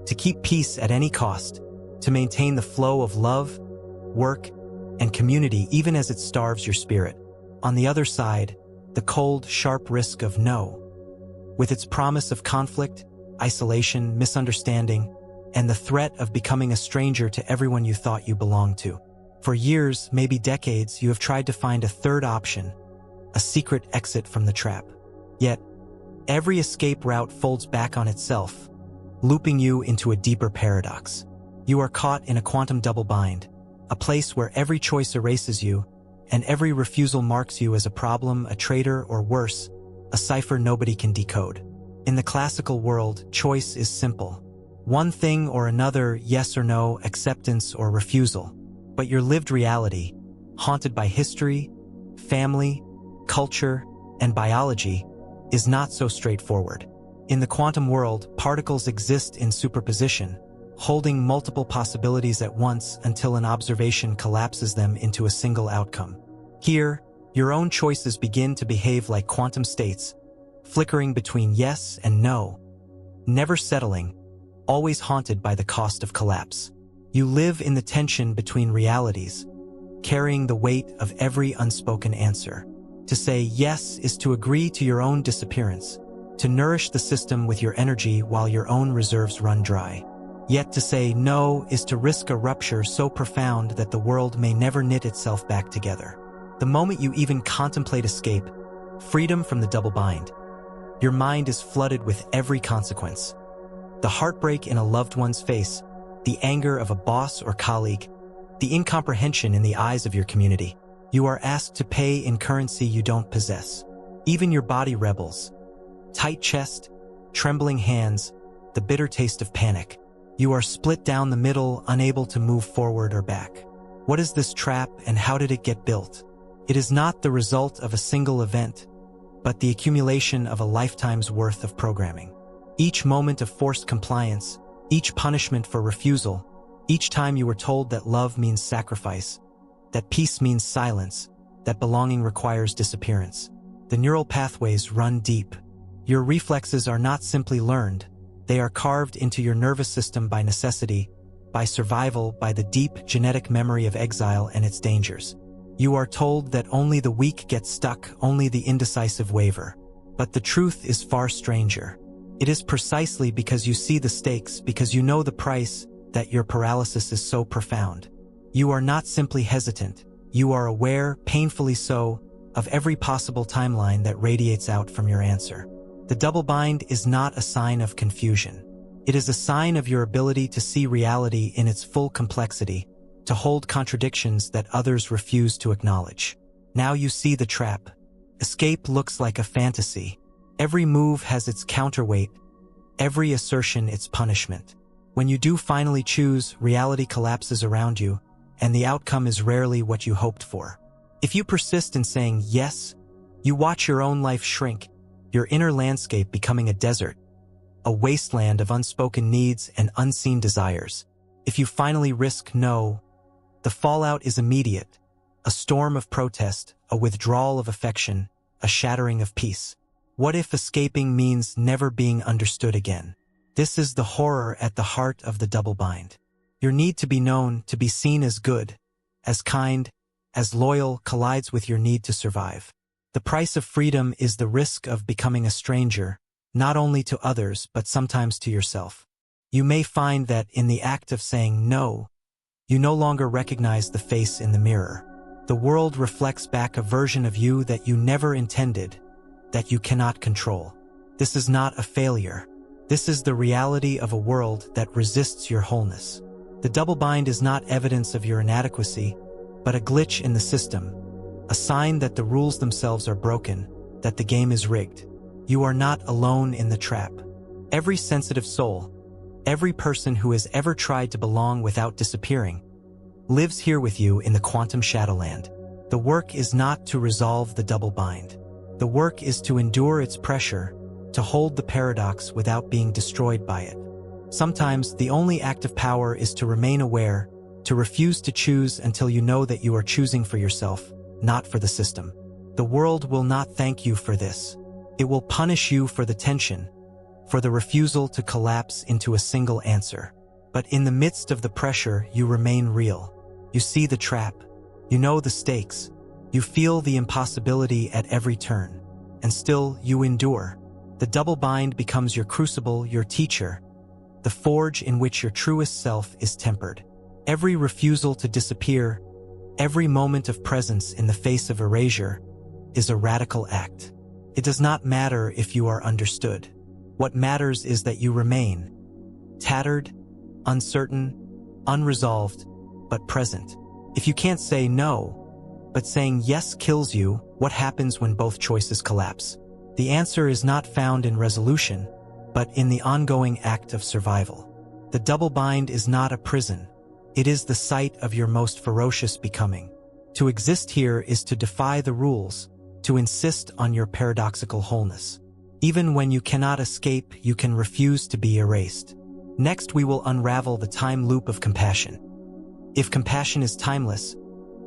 to keep peace at any cost, to maintain the flow of love, work, and community even as it starves your spirit. On the other side, the cold, sharp risk of no, with its promise of conflict, isolation, misunderstanding, and the threat of becoming a stranger to everyone you thought you belonged to. For years, maybe decades, you have tried to find a third option, a secret exit from the trap. Yet, every escape route folds back on itself, looping you into a deeper paradox. You are caught in a quantum double bind, a place where every choice erases you, and every refusal marks you as a problem, a traitor, or worse, a cipher nobody can decode. In the classical world, choice is simple. One thing or another, yes or no, acceptance or refusal. But your lived reality, haunted by history, family, culture, and biology, is not so straightforward. In the quantum world, particles exist in superposition, holding multiple possibilities at once until an observation collapses them into a single outcome. Here, your own choices begin to behave like quantum states, flickering between yes and no, never settling, always haunted by the cost of collapse. You live in the tension between realities, carrying the weight of every unspoken answer. To say yes is to agree to your own disappearance, to nourish the system with your energy while your own reserves run dry. Yet to say no is to risk a rupture so profound that the world may never knit itself back together. The moment you even contemplate escape, freedom from the double bind, your mind is flooded with every consequence. The heartbreak in a loved one's face, the anger of a boss or colleague, the incomprehension in the eyes of your community. You are asked to pay in currency you don't possess. Even your body rebels. Tight chest, trembling hands, the bitter taste of panic. You are split down the middle, unable to move forward or back. What is this trap and how did it get built? It is not the result of a single event, but the accumulation of a lifetime's worth of programming. Each moment of forced compliance, each punishment for refusal, each time you were told that love means sacrifice, that peace means silence, that belonging requires disappearance. The neural pathways run deep. Your reflexes are not simply learned, they are carved into your nervous system by necessity, by survival, by the deep genetic memory of exile and its dangers. You are told that only the weak get stuck, only the indecisive waver. But the truth is far stranger. It is precisely because you see the stakes, because you know the price, that your paralysis is so profound. You are not simply hesitant. You are aware, painfully so, of every possible timeline that radiates out from your answer. The double bind is not a sign of confusion. It is a sign of your ability to see reality in its full complexity, to hold contradictions that others refuse to acknowledge. Now you see the trap. Escape looks like a fantasy. Every move has its counterweight, every assertion its punishment. When you do finally choose, reality collapses around you, and the outcome is rarely what you hoped for. If you persist in saying yes, you watch your own life shrink, your inner landscape becoming a desert, a wasteland of unspoken needs and unseen desires. If you finally risk no, the fallout is immediate, a storm of protest, a withdrawal of affection, a shattering of peace. What if escaping means never being understood again? This is the horror at the heart of the double bind. Your need to be known, to be seen as good, as kind, as loyal collides with your need to survive. The price of freedom is the risk of becoming a stranger, not only to others but sometimes to yourself. You may find that in the act of saying no, you no longer recognize the face in the mirror. The world reflects back a version of you that you never intended, that you cannot control. This is not a failure. This is the reality of a world that resists your wholeness. The double bind is not evidence of your inadequacy, but a glitch in the system, a sign that the rules themselves are broken, that the game is rigged. You are not alone in the trap. Every sensitive soul, every person who has ever tried to belong without disappearing, lives here with you in the quantum shadowland. The work is not to resolve the double bind. The work is to endure its pressure, to hold the paradox without being destroyed by it. Sometimes the only act of power is to remain aware, to refuse to choose until you know that you are choosing for yourself, not for the system. The world will not thank you for this. It will punish you for the tension, for the refusal to collapse into a single answer. But in the midst of the pressure, you remain real. You see the trap. You know the stakes. You feel the impossibility at every turn. And still, you endure. The double bind becomes your crucible, your teacher, the forge in which your truest self is tempered. Every refusal to disappear, every moment of presence in the face of erasure, is a radical act. It does not matter if you are understood. What matters is that you remain tattered, uncertain, unresolved, but present. If you can't say no, but saying yes kills you, what happens when both choices collapse? The answer is not found in resolution, but in the ongoing act of survival. The double bind is not a prison. It is the site of your most ferocious becoming. To exist here is to defy the rules, to insist on your paradoxical wholeness. Even when you cannot escape, you can refuse to be erased. Next, we will unravel the time loop of compassion. If compassion is timeless,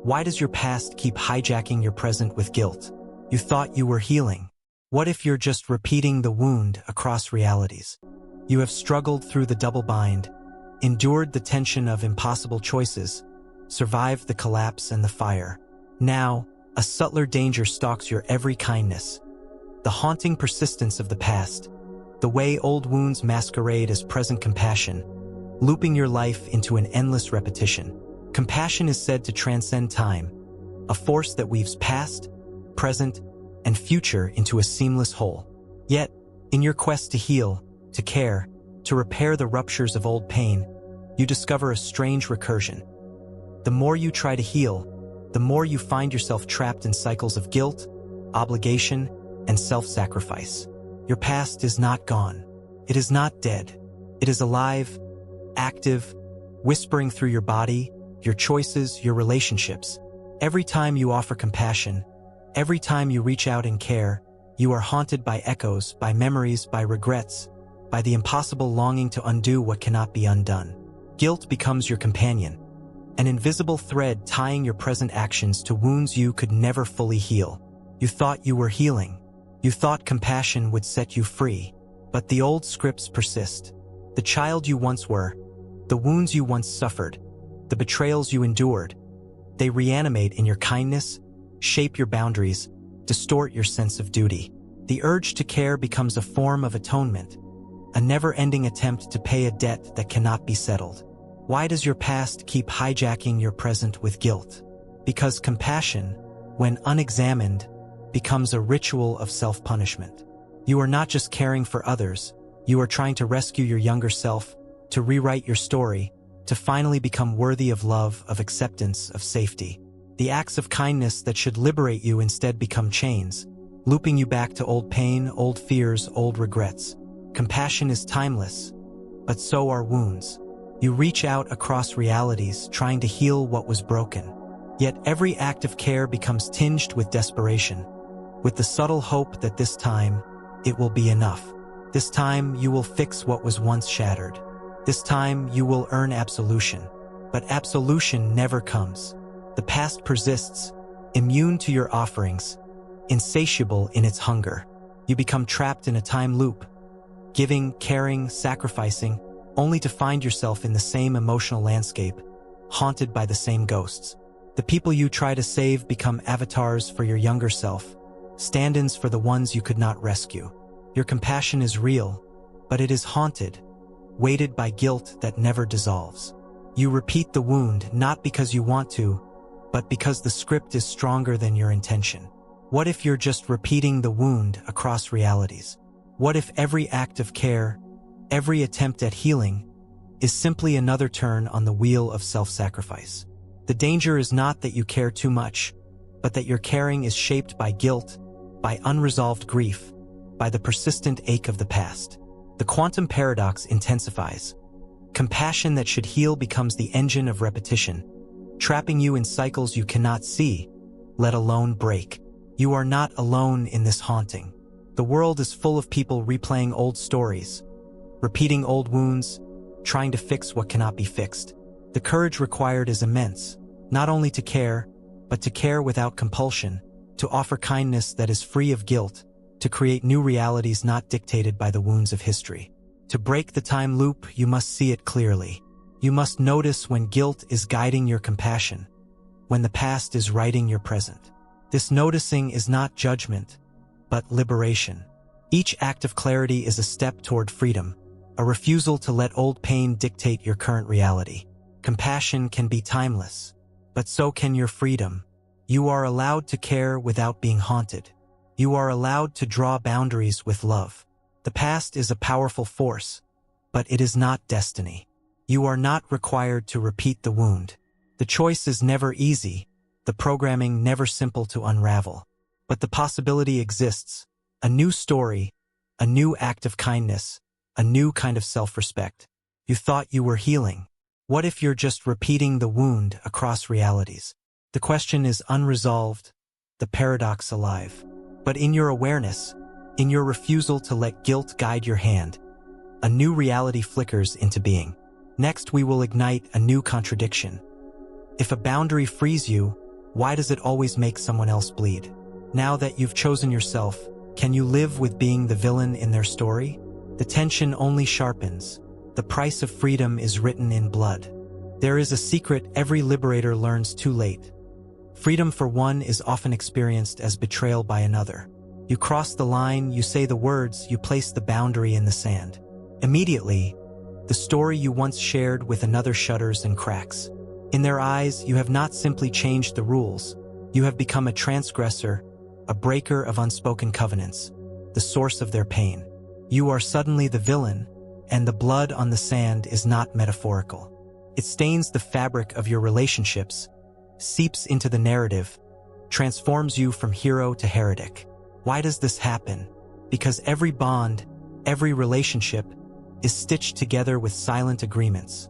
why does your past keep hijacking your present with guilt? You thought you were healing. What if you're just repeating the wound across realities? You have struggled through the double bind, endured the tension of impossible choices, survived the collapse and the fire. Now, a subtler danger stalks your every kindness. The haunting persistence of the past, the way old wounds masquerade as present compassion, looping your life into an endless repetition. Compassion is said to transcend time, a force that weaves past, present, and future into a seamless whole. Yet, in your quest to heal, to care, to repair the ruptures of old pain, you discover a strange recursion. The more you try to heal, the more you find yourself trapped in cycles of guilt, obligation, and self-sacrifice. Your past is not gone. It is not dead. It is alive, active, whispering through your body, your choices, your relationships. Every time you offer compassion, every time you reach out and care, you are haunted by echoes, by memories, by regrets, by the impossible longing to undo what cannot be undone. Guilt becomes your companion, an invisible thread tying your present actions to wounds you could never fully heal. You thought you were healing. You thought compassion would set you free, but the old scripts persist. The child you once were, the wounds you once suffered, the betrayals you endured, they reanimate in your kindness, shape your boundaries, distort your sense of duty. The urge to care becomes a form of atonement, a never-ending attempt to pay a debt that cannot be settled. Why does your past keep hijacking your present with guilt? Because compassion, when unexamined, becomes a ritual of self-punishment. You are not just caring for others, You are trying to rescue your younger self, to rewrite your story, to finally become worthy of love, of acceptance, of safety. The acts of kindness that should liberate you instead become chains, looping you back to old pain, old fears, old regrets. Compassion is timeless, but so are wounds. You reach out across realities, trying to heal what was broken. Yet every act of care becomes tinged with desperation, with the subtle hope that this time, it will be enough. This time, you will fix what was once shattered. This time, you will earn absolution. But absolution never comes. The past persists, immune to your offerings, insatiable in its hunger. You become trapped in a time loop, giving, caring, sacrificing, only to find yourself in the same emotional landscape, haunted by the same ghosts. The people you try to save become avatars for your younger self, stand-ins for the ones you could not rescue. Your compassion is real, but it is haunted, weighted by guilt that never dissolves. You repeat the wound not because you want to, but because the script is stronger than your intention. What if you're just repeating the wound across realities? What if every act of care, every attempt at healing, is simply another turn on the wheel of self-sacrifice? The danger is not that you care too much, but that your caring is shaped by guilt, by unresolved grief, by the persistent ache of the past. The quantum paradox intensifies. Compassion that should heal becomes the engine of repetition, trapping you in cycles you cannot see, let alone break. You are not alone in this haunting. The world is full of people replaying old stories, repeating old wounds, trying to fix what cannot be fixed. The courage required is immense, not only to care, but to care without compulsion, to offer kindness that is free of guilt, to create new realities not dictated by the wounds of history. To break the time loop, you must see it clearly. You must notice when guilt is guiding your compassion, when the past is writing your present. This noticing is not judgment, but liberation. Each act of clarity is a step toward freedom, a refusal to let old pain dictate your current reality. Compassion can be timeless, but so can your freedom. You are allowed to care without being haunted. You are allowed to draw boundaries with love. The past is a powerful force, but it is not destiny. You are not required to repeat the wound. The choice is never easy, the programming never simple to unravel. But the possibility exists, a new story, a new act of kindness, a new kind of self-respect. You thought you were healing. What if you're just repeating the wound across realities? The question is unresolved, the paradox alive. But in your awareness, in your refusal to let guilt guide your hand, a new reality flickers into being. Next, we will ignite a new contradiction. If a boundary frees you, why does it always make someone else bleed? Now that you've chosen yourself, can you live with being the villain in their story? The tension only sharpens. The price of freedom is written in blood. There is a secret every liberator learns too late. Freedom for one is often experienced as betrayal by another. You cross the line, you say the words, you place the boundary in the sand. Immediately, the story you once shared with another shudders and cracks. In their eyes, you have not simply changed the rules. You have become a transgressor, a breaker of unspoken covenants, the source of their pain. You are suddenly the villain, and the blood on the sand is not metaphorical. It stains the fabric of your relationships, seeps into the narrative, transforms you from hero to heretic. Why does this happen? Because every bond, every relationship, is stitched together with silent agreements.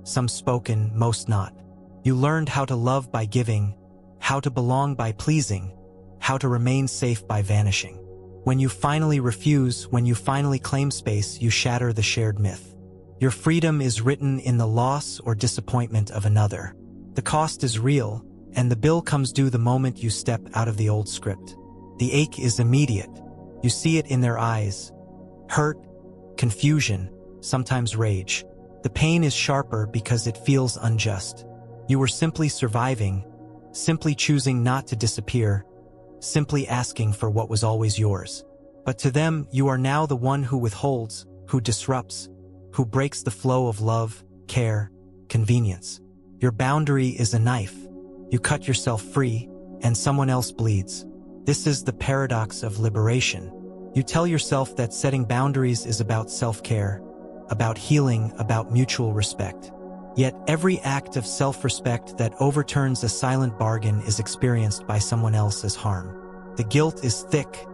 Some spoken, most not. You learned how to love by giving, how to belong by pleasing, how to remain safe by vanishing. When you finally refuse, when you finally claim space, you shatter the shared myth. Your freedom is written in the loss or disappointment of another. The cost is real, and the bill comes due the moment you step out of the old script. The ache is immediate. You see it in their eyes. Hurt, confusion, sometimes rage. The pain is sharper because it feels unjust. You were simply surviving, simply choosing not to disappear, simply asking for what was always yours. But to them, you are now the one who withholds, who disrupts, who breaks the flow of love, care, convenience. Your boundary is a knife. You cut yourself free, and someone else bleeds. This is the paradox of liberation. You tell yourself that setting boundaries is about self-care, about healing, about mutual respect. Yet every act of self-respect that overturns a silent bargain is experienced by someone else as harm. The guilt is thick,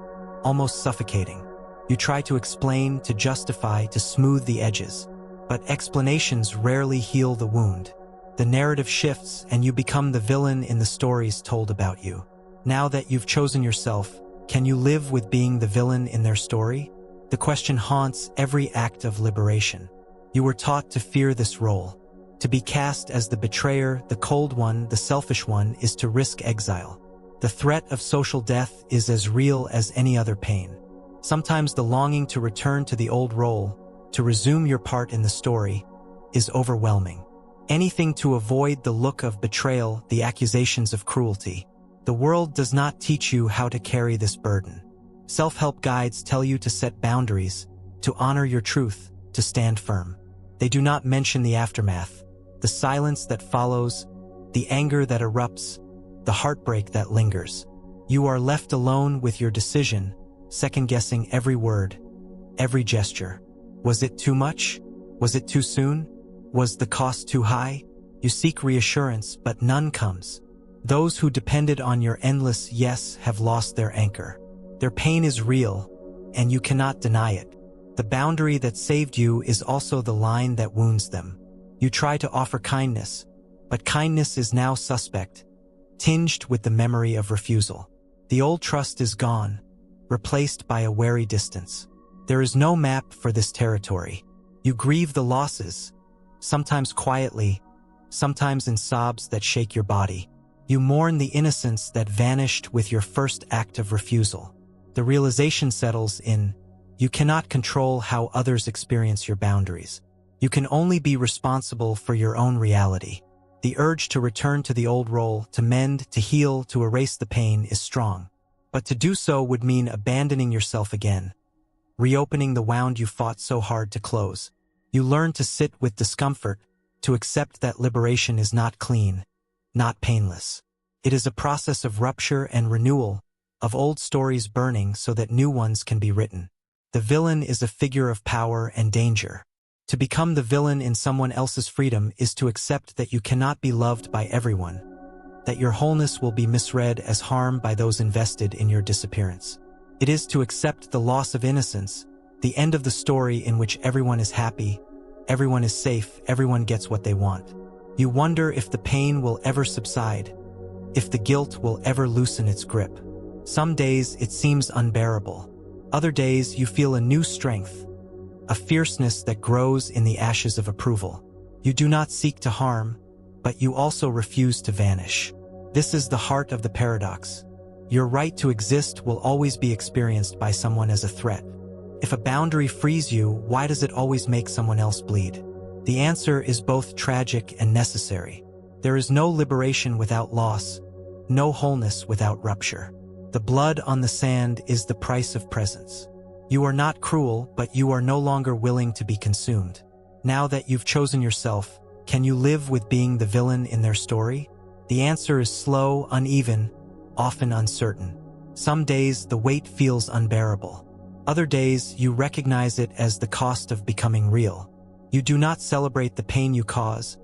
almost suffocating. You try to explain, to justify, to smooth the edges. But explanations rarely heal the wound. The narrative shifts and you become the villain in the stories told about you. Now that you've chosen yourself, can you live with being the villain in their story? The question haunts every act of liberation. You were taught to fear this role. To be cast as the betrayer, the cold one, the selfish one, is to risk exile. The threat of social death is as real as any other pain. Sometimes the longing to return to the old role, to resume your part in the story, is overwhelming. Anything to avoid the look of betrayal, the accusations of cruelty. The world does not teach you how to carry this burden. Self-help guides tell you to set boundaries, to honor your truth, to stand firm. They do not mention the aftermath, the silence that follows, the anger that erupts, the heartbreak that lingers. You are left alone with your decision, second-guessing every word, every gesture. Was it too much? Was it too soon? Was the cost too high? You seek reassurance, but none comes. Those who depended on your endless yes have lost their anchor. Their pain is real, and you cannot deny it. The boundary that saved you is also the line that wounds them. You try to offer kindness, but kindness is now suspect, tinged with the memory of refusal. The old trust is gone, replaced by a wary distance. There is no map for this territory. You grieve the losses, sometimes quietly, sometimes in sobs that shake your body. You mourn the innocence that vanished with your first act of refusal. The realization settles in, you cannot control how others experience your boundaries. You can only be responsible for your own reality. The urge to return to the old role, to mend, to heal, to erase the pain is strong. But to do so would mean abandoning yourself again, reopening the wound you fought so hard to close. You learn to sit with discomfort, to accept that liberation is not clean, not painless. It is a process of rupture and renewal, of old stories burning so that new ones can be written. The villain is a figure of power and danger. To become the villain in someone else's freedom is to accept that you cannot be loved by everyone, that your wholeness will be misread as harm by those invested in your disappearance. It is to accept the loss of innocence, the end of the story in which everyone is happy, everyone is safe, everyone gets what they want. You wonder if the pain will ever subside, if the guilt will ever loosen its grip. Some days it seems unbearable. Other days you feel a new strength, a fierceness that grows in the ashes of approval. You do not seek to harm, but you also refuse to vanish. This is the heart of the paradox. Your right to exist will always be experienced by someone as a threat. If a boundary frees you, why does it always make someone else bleed? The answer is both tragic and necessary. There is no liberation without loss, no wholeness without rupture. The blood on the sand is the price of presence. You are not cruel, but you are no longer willing to be consumed. Now that you've chosen yourself, can you live with being the villain in their story? The answer is slow, uneven, often uncertain. Some days the weight feels unbearable. Other days you recognize it as the cost of becoming real. You do not celebrate the pain you cause,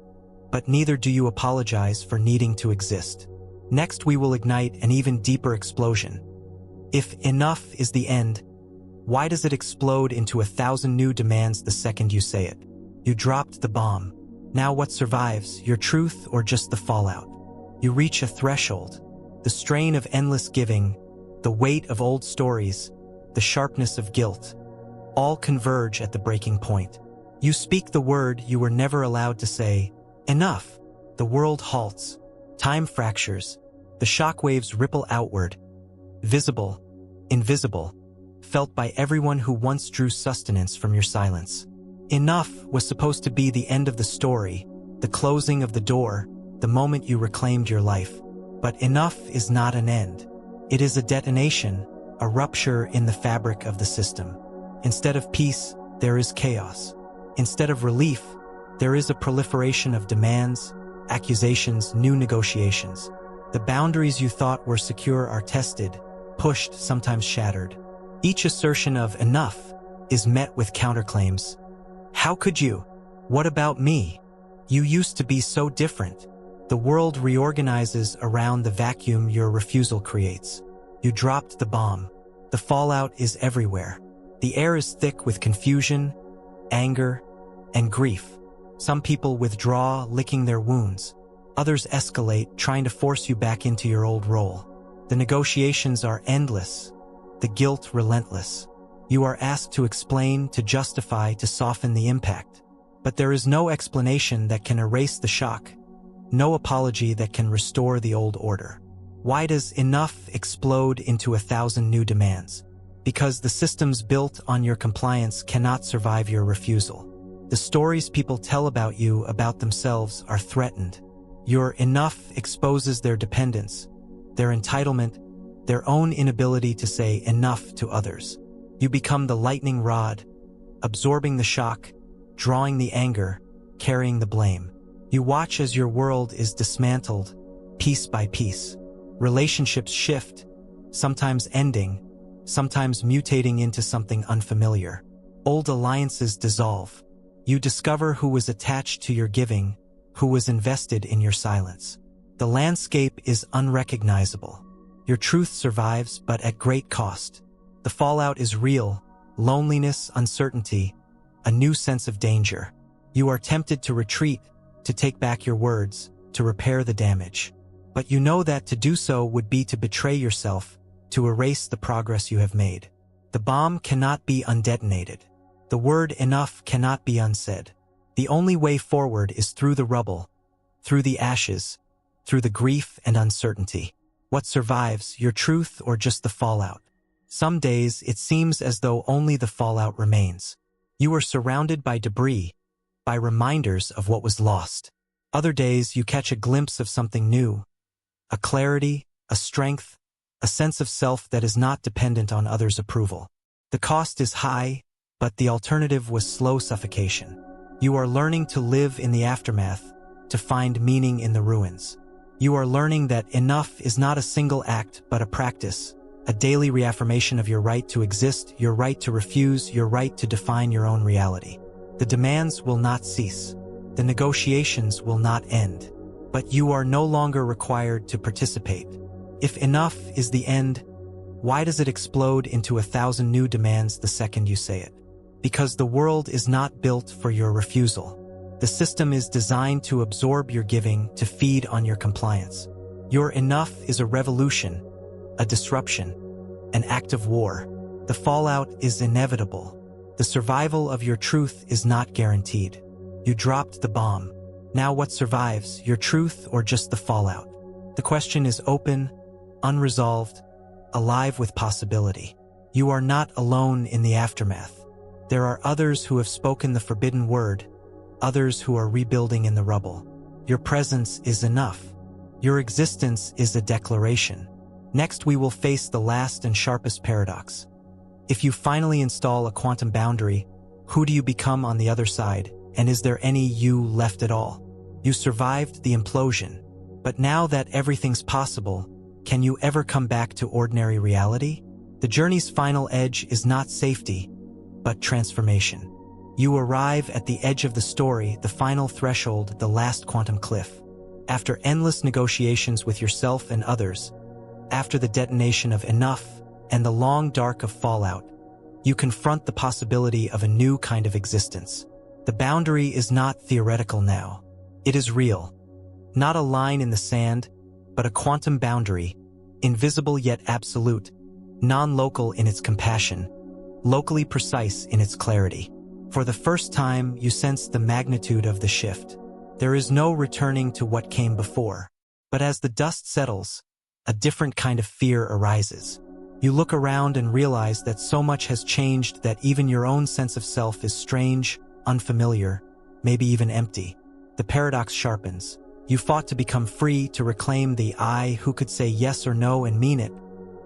but neither do you apologize for needing to exist. Next we will ignite an even deeper explosion. If enough is the end, why does it explode into 1,000 new demands the second you say it? You dropped the bomb. Now what survives, your truth or just the fallout? You reach a threshold. The strain of endless giving, the weight of old stories, the sharpness of guilt, all converge at the breaking point. You speak the word you were never allowed to say, enough. The world halts. Time fractures. The shockwaves ripple outward. Visible, invisible, felt by everyone who once drew sustenance from your silence. Enough was supposed to be the end of the story, the closing of the door, the moment you reclaimed your life. But enough is not an end. It is a detonation, a rupture in the fabric of the system. Instead of peace, there is chaos. Instead of relief, there is a proliferation of demands, accusations, new negotiations. The boundaries you thought were secure are tested, pushed, sometimes shattered. Each assertion of enough is met with counterclaims. How could you? What about me? You used to be so different. The world reorganizes around the vacuum your refusal creates. You dropped the bomb. The fallout is everywhere. The air is thick with confusion, anger, and grief. Some people withdraw, licking their wounds. Others escalate, trying to force you back into your old role. The negotiations are endless, the guilt relentless. You are asked to explain, to justify, to soften the impact. But there is no explanation that can erase the shock, no apology that can restore the old order. Why does enough explode into 1,000 new demands? Because the systems built on your compliance cannot survive your refusal. The stories people tell about you, about themselves, are threatened. Your enough exposes their dependence, their entitlement, their own inability to say enough to others. You become the lightning rod, absorbing the shock, drawing the anger, carrying the blame. You watch as your world is dismantled, piece by piece. Relationships shift, sometimes ending, sometimes mutating into something unfamiliar. Old alliances dissolve. You discover who was attached to your giving, who was invested in your silence. The landscape is unrecognizable. Your truth survives, but at great cost. The fallout is real: loneliness, uncertainty, a new sense of danger. You are tempted to retreat, to take back your words, to repair the damage. But you know that to do so would be to betray yourself, to erase the progress you have made. The bomb cannot be undetonated. The word enough cannot be unsaid. The only way forward is through the rubble, through the ashes, through the grief and uncertainty. What survives, your truth or just the fallout? Some days it seems as though only the fallout remains. You are surrounded by debris, by reminders of what was lost. Other days you catch a glimpse of something new, a clarity, a strength, a sense of self that is not dependent on others' approval. The cost is high, but the alternative was slow suffocation. You are learning to live in the aftermath, to find meaning in the ruins. You are learning that enough is not a single act, but a practice, a daily reaffirmation of your right to exist, your right to refuse, your right to define your own reality. The demands will not cease. The negotiations will not end. But you are no longer required to participate. If enough is the end, why does it explode into 1,000 new demands the second you say it? Because the world is not built for your refusal. The system is designed to absorb your giving, to feed on your compliance. Your enough is a revolution, a disruption, an act of war. The fallout is inevitable. The survival of your truth is not guaranteed. You dropped the bomb. Now what survives, your truth or just the fallout? The question is open, unresolved, alive with possibility. You are not alone in the aftermath. There are others who have spoken the forbidden word, others who are rebuilding in the rubble. Your presence is enough. Your existence is a declaration. Next, we will face the last and sharpest paradox. If you finally install a quantum boundary, who do you become on the other side, and is there any you left at all? You survived the implosion, but now that everything's possible, can you ever come back to ordinary reality? The journey's final edge is not safety, but transformation. You arrive at the edge of the story, the final threshold, the last quantum cliff. After endless negotiations with yourself and others, after the detonation of enough and the long dark of fallout, you confront the possibility of a new kind of existence. The boundary is not theoretical now. It is real. Not a line in the sand, but a quantum boundary, invisible yet absolute, non-local in its compassion, locally precise in its clarity. For the first time, you sense the magnitude of the shift. There is no returning to what came before. But as the dust settles, a different kind of fear arises. You look around and realize that so much has changed that even your own sense of self is strange, unfamiliar, maybe even empty. The paradox sharpens. You fought to become free, to reclaim the I who could say yes or no and mean it.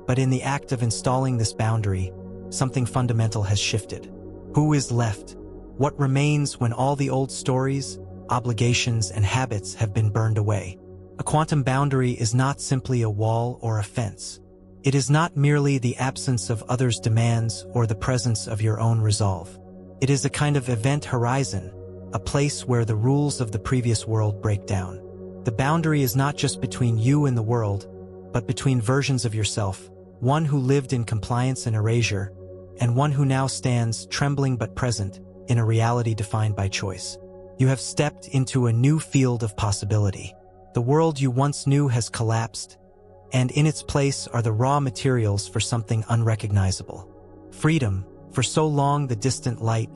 But in the act of installing this boundary, something fundamental has shifted. Who is left? What remains when all the old stories, obligations, and habits have been burned away? A quantum boundary is not simply a wall or a fence. It is not merely the absence of others' demands or the presence of your own resolve. It is a kind of event horizon, a place where the rules of the previous world break down. The boundary is not just between you and the world, but between versions of yourself, one who lived in compliance and erasure, and one who now stands, trembling but present, in a reality defined by choice. You have stepped into a new field of possibility. The world you once knew has collapsed, and in its place are the raw materials for something unrecognizable. Freedom, for so long the distant light,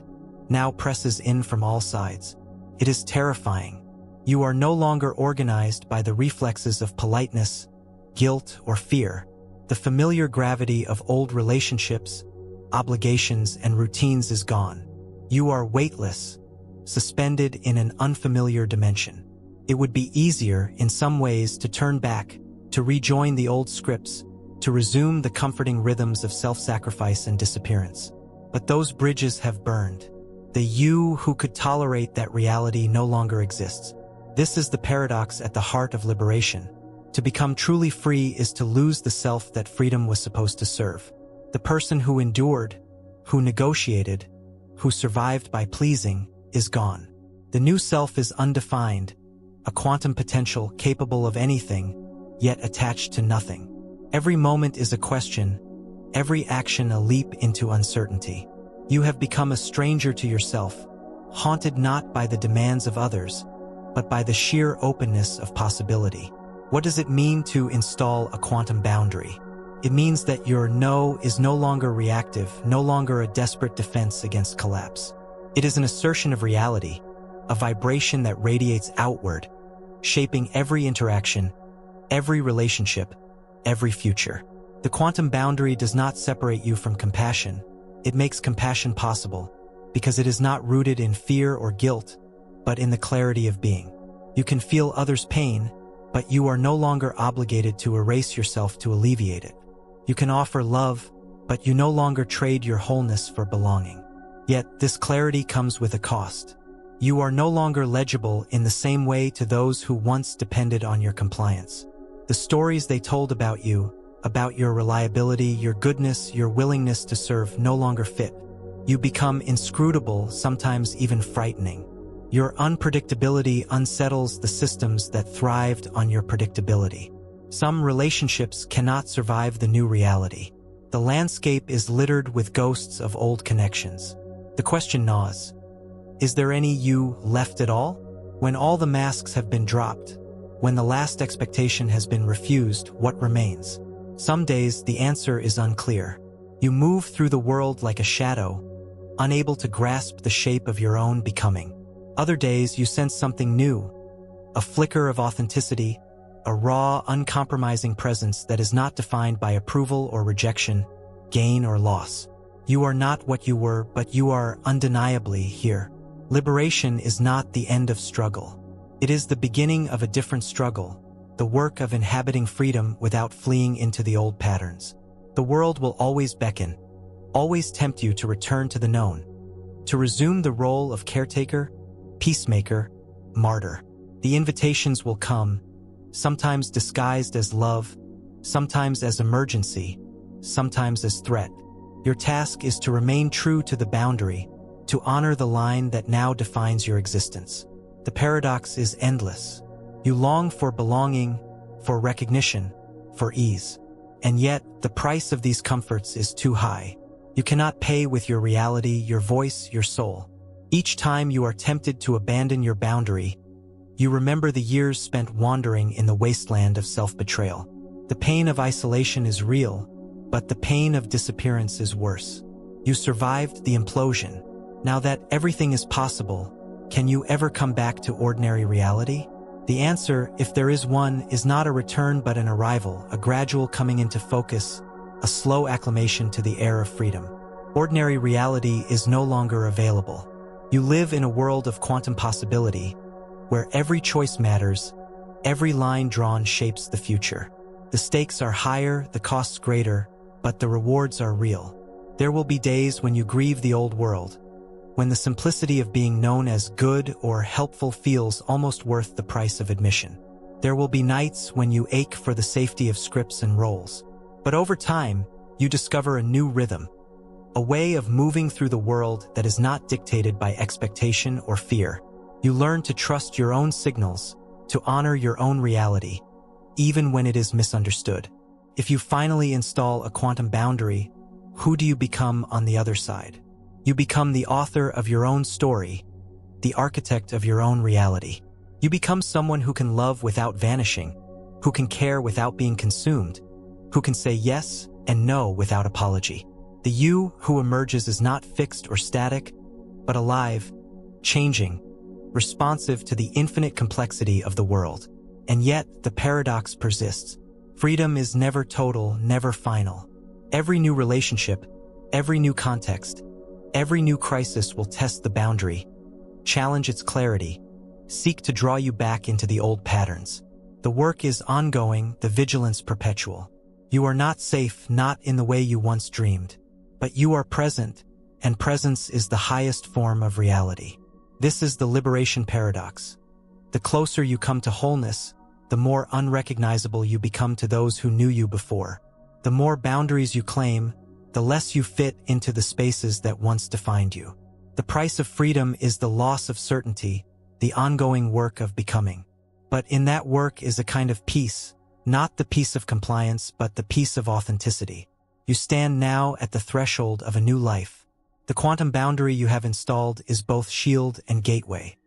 now presses in from all sides. It is terrifying. You are no longer organized by the reflexes of politeness, guilt, or fear. The familiar gravity of old relationships, obligations, and routines is gone. You are weightless, suspended in an unfamiliar dimension. It would be easier, in some ways, to turn back, to rejoin the old scripts, to resume the comforting rhythms of self-sacrifice and disappearance. But those bridges have burned. The you who could tolerate that reality no longer exists. This is the paradox at the heart of liberation. To become truly free is to lose the self that freedom was supposed to serve. The person who endured, who negotiated, who survived by pleasing, is gone. The new self is undefined, a quantum potential capable of anything, yet attached to nothing. Every moment is a question, every action a leap into uncertainty. You have become a stranger to yourself, haunted not by the demands of others, but by the sheer openness of possibility. What does it mean to install a quantum boundary? It means that your no is no longer reactive, no longer a desperate defense against collapse. It is an assertion of reality, a vibration that radiates outward, shaping every interaction, every relationship, every future. The quantum boundary does not separate you from compassion. It makes compassion possible, because it is not rooted in fear or guilt, but in the clarity of being. You can feel others' pain, but you are no longer obligated to erase yourself to alleviate it. You can offer love, but you no longer trade your wholeness for belonging. Yet, this clarity comes with a cost. You are no longer legible in the same way to those who once depended on your compliance. The stories they told about you, about your reliability, your goodness, your willingness to serve, no longer fit. You become inscrutable, sometimes even frightening. Your unpredictability unsettles the systems that thrived on your predictability. Some relationships cannot survive the new reality. The landscape is littered with ghosts of old connections. The question gnaws. Is there any you left at all? When all the masks have been dropped, when the last expectation has been refused, what remains? Some days the answer is unclear. You move through the world like a shadow, unable to grasp the shape of your own becoming. Other days you sense something new, a flicker of authenticity, a raw, uncompromising presence that is not defined by approval or rejection, gain or loss. You are not what you were, but you are undeniably here. Liberation is not the end of struggle. It is the beginning of a different struggle, the work of inhabiting freedom without fleeing into the old patterns. The world will always beckon, always tempt you to return to the known, to resume the role of caretaker, peacemaker, martyr. The invitations will come, sometimes disguised as love, sometimes as emergency, sometimes as threat. Your task is to remain true to the boundary, to honor the line that now defines your existence. The paradox is endless. You long for belonging, for recognition, for ease. And yet, the price of these comforts is too high. You cannot pay with your reality, your voice, your soul. Each time you are tempted to abandon your boundary, you remember the years spent wandering in the wasteland of self-betrayal. The pain of isolation is real, but the pain of disappearance is worse. You survived the implosion. Now that everything is possible, can you ever come back to ordinary reality? The answer, if there is one, is not a return but an arrival, a gradual coming into focus, a slow acclimation to the air of freedom. Ordinary reality is no longer available. You live in a world of quantum possibility, where every choice matters, every line drawn shapes the future. The stakes are higher, the costs greater, but the rewards are real. There will be days when you grieve the old world, when the simplicity of being known as good or helpful feels almost worth the price of admission. There will be nights when you ache for the safety of scripts and roles. But over time, you discover a new rhythm, a way of moving through the world that is not dictated by expectation or fear. You learn to trust your own signals, to honor your own reality, even when it is misunderstood. If you finally install a quantum boundary, who do you become on the other side? You become the author of your own story, the architect of your own reality. You become someone who can love without vanishing, who can care without being consumed, who can say yes and no without apology. The you who emerges is not fixed or static, but alive, changing, responsive to the infinite complexity of the world. And yet, the paradox persists. Freedom is never total, never final. Every new relationship, every new context, every new crisis will test the boundary, challenge its clarity, seek to draw you back into the old patterns. The work is ongoing, the vigilance perpetual. You are not safe, not in the way you once dreamed, but you are present, and presence is the highest form of reality. This is the liberation paradox. The closer you come to wholeness, the more unrecognizable you become to those who knew you before. The more boundaries you claim, the less you fit into the spaces that once defined you. The price of freedom is the loss of certainty, the ongoing work of becoming. But in that work is a kind of peace, not the peace of compliance, but the peace of authenticity. You stand now at the threshold of a new life. The quantum boundary you have installed is both shield and gateway.